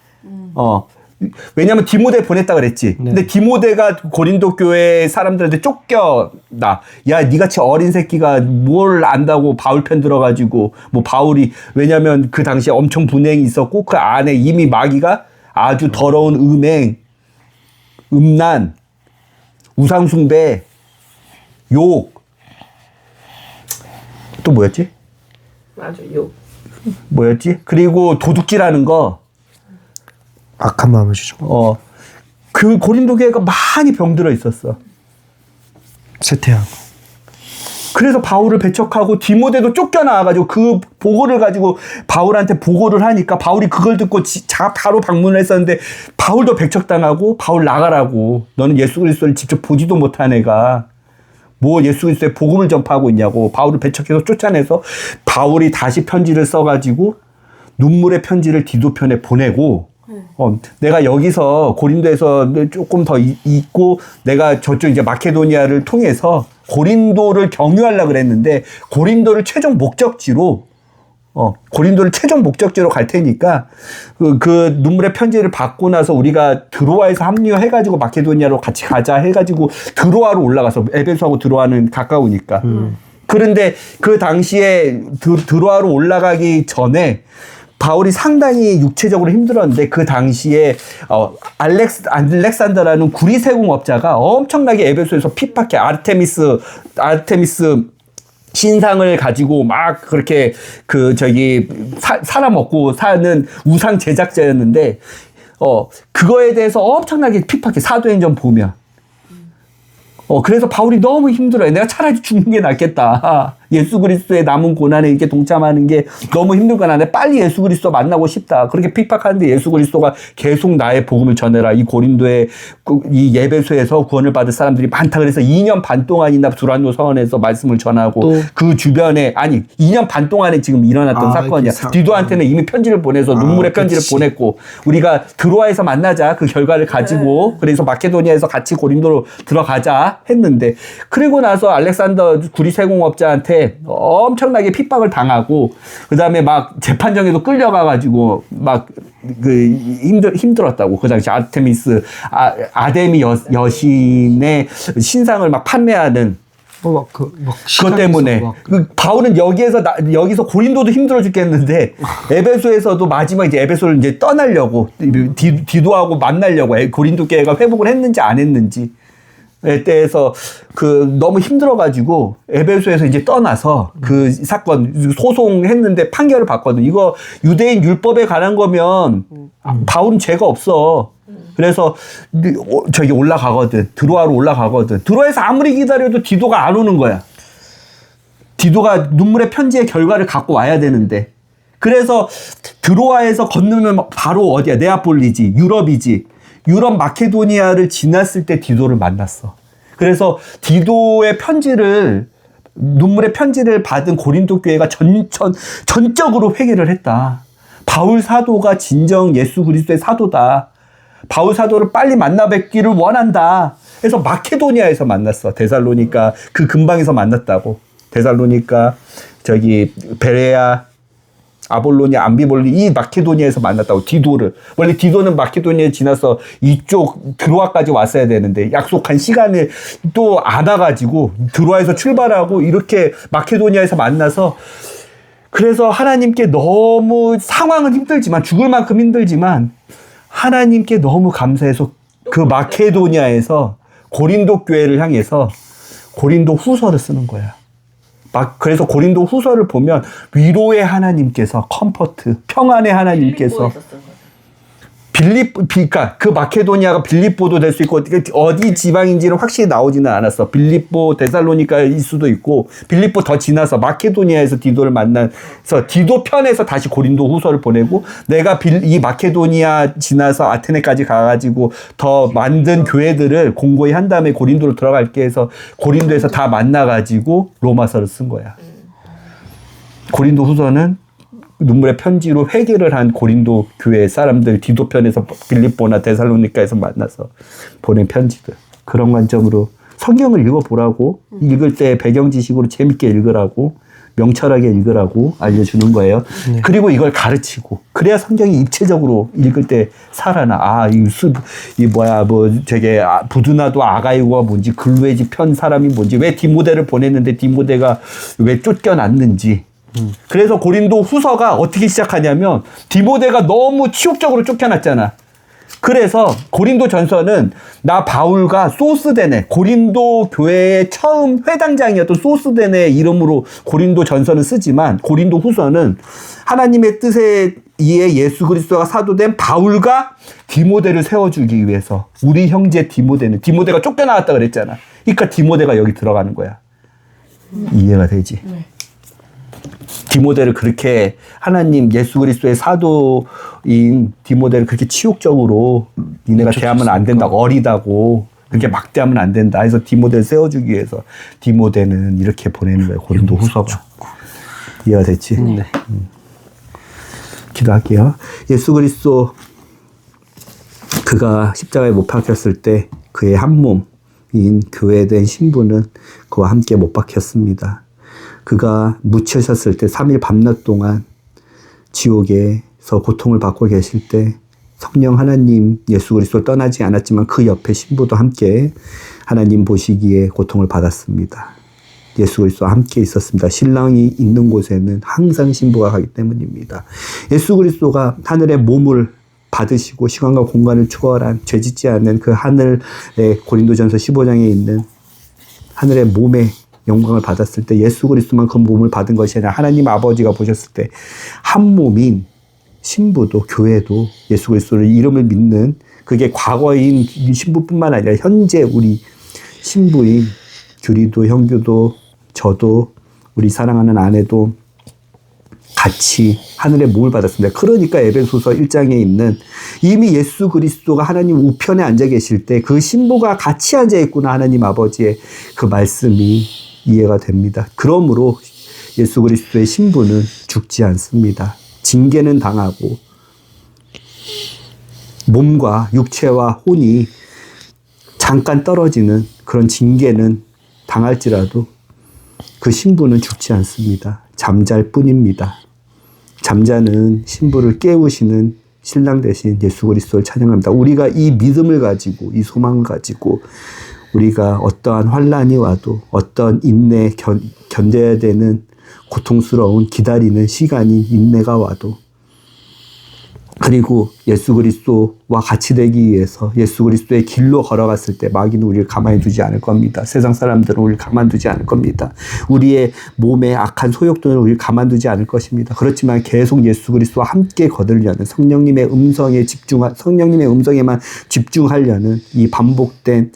왜냐면 디모데 보냈다 그랬지. 네. 근데 디모데가 고린도 교회 사람들한테 쫓겨나. 야, 니같이 어린 새끼가 뭘 안다고 바울 편 들어가지고 바울이 왜냐면 그 당시에 엄청 분행이 있었고 그 안에 이미 마귀가 아주 더러운 음란, 우상숭배, 욕, 또 뭐였지? 맞아, 욕. 뭐였지? 그리고 도둑질하는 거. 악한 마음을 주죠. 그 고린도 교회가 많이 병들어 있었어. 쇠퇴하고. 그래서 바울을 배척하고 디모데도 쫓겨나와가지고 그 보고를 가지고 바울한테 보고를 하니까 바울이 그걸 듣고 바로 방문을 했었는데 바울도 배척당하고 바울 나가라고. 너는 예수 그리스도를 직접 보지도 못한 애가 뭐 예수 그리스도의 복음을 전파하고 있냐고. 바울을 배척해서 쫓아내서 바울이 다시 편지를 써가지고 눈물의 편지를 디도 편에 보내고 내가 여기서 고린도에서 조금 더 있고 내가 저쪽 이제 마케도니아를 통해서 고린도를 경유하려고 그랬는데 고린도를 최종 목적지로 갈 테니까 그 눈물의 편지를 받고 나서 우리가 드로아에서 합류해가지고 마케도니아로 같이 가자 해가지고 드로아로 올라가서 에베소하고 드로아는 가까우니까. 그런데 그 당시에 드로아로 올라가기 전에 바울이 상당히 육체적으로 힘들었는데 그 당시에 알렉산더라는 구리세공업자가 엄청나게 에베소에서 핍박해. 아르테미스 신상을 가지고 막 그렇게 살아먹고 사는 우상 제작자였는데 그거에 대해서 엄청나게 핍박해. 사도행전 보면. 그래서 바울이 너무 힘들어요. 내가 차라리 죽는 게 낫겠다. 예수 그리스도의 남은 고난에 이렇게 동참하는 게 너무 힘들거나 내 빨리 예수 그리스도 만나고 싶다. 그렇게 핍박하는데 예수 그리스도가 계속 나의 복음을 전해라. 이 고린도의 이 예배소에서 구원을 받을 사람들이 많다. 그래서 2년 반 동안이나 두란노 서원에서 말씀을 전하고 그 주변에 2년 반 동안에 지금 일어났던 사건이야. 디도한테는 이미 편지를 보내서 눈물의 편지를 보냈고 우리가 드로아에서 만나자. 그 결과를 가지고 그래서 마케도니아에서 같이 고린도로 들어가자 했는데 그리고 나서 알렉산더 구리세공업자한테 엄청나게 핍박을 당하고 그 다음에 막 재판정에도 끌려가가지고 막 힘들었다고. 그 당시 아데미 여신의 신상을 막 판매하는 그것 때문에 바울은 여기서 고린도도 힘들어 죽겠는데 에베소에서도 마지막 이제 에베소를 이제 떠나려고 디도하고 만나려고 고린도 교회가 회복을 했는지 안 했는지 에 대해서 너무 힘들어가지고 에베소에서 이제 떠나서 그 사건 소송했는데 판결을 받거든. 이거 유대인 율법에 관한 거면 바울은 죄가 없어. 그래서 저기 올라가거든. 드로아로 올라가거든. 드로아에서 아무리 기다려도 디도가 안 오는 거야. 디도가 눈물의 편지의 결과를 갖고 와야 되는데. 그래서 드로아에서 건너면 바로 어디야? 네아폴리지, 유럽이지. 유럽 마케도니아를 지났을 때 디도를 만났어. 그래서 디도의 편지를 눈물의 편지를 받은 고린도 교회가 전적으로 회개를 했다. 바울 사도가 진정 예수 그리스도의 사도다. 바울 사도를 빨리 만나 뵙기를 원한다. 그래서 마케도니아에서 만났어. 데살로니가 그 근방에서 만났다고. 데살로니가 베레아, 아볼로니아, 암비볼리 이 마케도니아에서 만났다고. 디도를. 원래 디도는 마케도니아에 지나서 이쪽 드로아까지 왔어야 되는데 약속한 시간을 또 안 와가지고 드로아에서 출발하고 이렇게 마케도니아에서 만나서, 그래서 하나님께 너무 상황은 힘들지만, 죽을 만큼 힘들지만 하나님께 너무 감사해서 그 마케도니아에서 고린도 교회를 향해서 고린도 후서를 쓰는 거야. 그래서 고린도 후서를 보면 위로의 하나님께서, 컴포트, 평안의 하나님께서, 그러니까 그 마케도니아가 빌립보도 될 수 있고 어디 지방인지는 확실히 나오지는 않았어. 빌립보, 데살로니카일 수도 있고, 빌립보 더 지나서 마케도니아에서 디도를 만나서 디도 편에서 다시 고린도 후서를 보내고, 내가 이 마케도니아 지나서 아테네까지 가가지고 더 만든 교회들을 공고히 한 다음에 고린도로 들어갈게 해서 고린도에서 다 만나가지고 로마서를 쓴 거야. 고린도 후서는 눈물의 편지로 회개를 한 고린도 교회 사람들, 디도 편에서 빌립보나 데살로니카에서 만나서 보낸 편지들. 그런 관점으로 성경을 읽어보라고, 읽을 때 배경 지식으로 재밌게 읽으라고, 명철하게 읽으라고 알려주는 거예요. 그리고 이걸 가르치고, 그래야 성경이 입체적으로 읽을 때 살아나. 부두나도 아가이고가 뭔지, 글루에지 편 사람이 뭔지, 왜 디모데를 보냈는데 디모데가 왜 쫓겨났는지. 그래서 고린도 후서가 어떻게 시작하냐면, 디모데가 너무 치욕적으로 쫓겨났잖아. 그래서 고린도 전서는 나 바울과 소스데네, 고린도 교회의 처음 회당장이었던 소스데네의 이름으로 고린도 전서는 쓰지만, 고린도 후서는 하나님의 뜻에 의해 예수 그리스도가 사도된 바울과 디모데를 세워주기 위해서, 우리 형제 디모데가 쫓겨나왔다 그랬잖아. 그러니까 디모데가 여기 들어가는 거야. 이해가 되지? 디모데를 그렇게, 하나님 예수 그리스도의 사도인 디모데를 그렇게 치욕적으로 니네가 대하면 안 된다, 어리다고 그렇게 막대하면 안 된다 해서 디모데를 세워주기 위해서 디모데는 이렇게 보내는 거예요. 고린도 후서가. 이해가 됐지? 네. 기도할게요. 예수 그리스도, 그가 십자가에 못 박혔을 때 그의 한 몸인 교회된 신부는 그와 함께 못 박혔습니다. 그가 묻히셨을 때 3일 밤낮 동안 지옥에서 고통을 받고 계실 때 성령 하나님 예수 그리스도 떠나지 않았지만 그 옆에 신부도 함께 하나님 보시기에 고통을 받았습니다. 예수 그리스도와 함께 있었습니다. 신랑이 있는 곳에는 항상 신부가 가기 때문입니다. 예수 그리스도가 하늘의 몸을 받으시고 시간과 공간을 초월한 죄짓지 않는 그 하늘의, 고린도전서 15장에 있는 하늘의 몸의 영광을 받았을 때 예수 그리스도만 그 몸을 받은 것이 아니라 하나님 아버지가 보셨을 때 한 몸인 신부도, 교회도 예수 그리스도를 이름을 믿는, 그게 과거인 신부뿐만 아니라 현재 우리 신부인 규리도, 형규도, 저도, 우리 사랑하는 아내도 같이 하늘의 몸을 받았습니다. 그러니까 에베소서 1장에 있는, 이미 예수 그리스도가 하나님 우편에 앉아 계실 때 그 신부가 같이 앉아 있구나, 하나님 아버지의 그 말씀이 이해가 됩니다. 그러므로 예수 그리스도의 신부는 죽지 않습니다. 징계는 당하고 몸과 육체와 혼이 잠깐 떨어지는 그런 징계는 당할지라도 그 신부는 죽지 않습니다. 잠잘 뿐입니다. 잠자는 신부를 깨우시는 신랑 대신 예수 그리스도를 찬양합니다. 우리가 이 믿음을 가지고, 이 소망을 가지고, 우리가 어떠한 환난이 와도, 어떤 인내, 견뎌야 되는 고통스러운 기다리는 시간이, 인내가 와도, 그리고 예수 그리스도와 같이 되기 위해서 예수 그리스도의 길로 걸어갔을 때 마귀는 우리를 가만히 두지 않을 겁니다. 세상 사람들은 우리를 가만두지 않을 겁니다. 우리의 몸에 악한 소욕들은 우리를 가만두지 않을 것입니다. 그렇지만 계속 예수 그리스도와 함께 거들려는, 성령님의 음성에만 집중하려는 이 반복된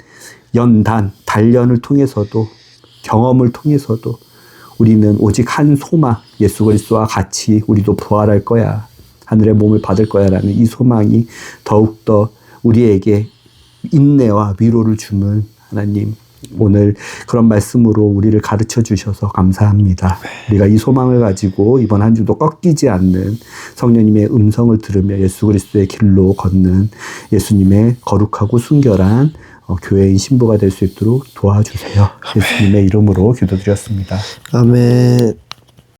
연단, 단련을 통해서도, 경험을 통해서도 우리는 오직 한 소망, 예수 그리스도와 같이 우리도 부활할 거야, 하늘의 몸을 받을 거야 라는 이 소망이 더욱더 우리에게 인내와 위로를 주는 하나님, 오늘 그런 말씀으로 우리를 가르쳐 주셔서 감사합니다. 우리가 이 소망을 가지고 이번 한 주도 꺾이지 않는 성령님의 음성을 들으며 예수 그리스도의 길로 걷는 예수님의 거룩하고 순결한 교회인 신부가 될 수 있도록 도와주세요. 예수님의 이름으로 기도드렸습니다. 아멘.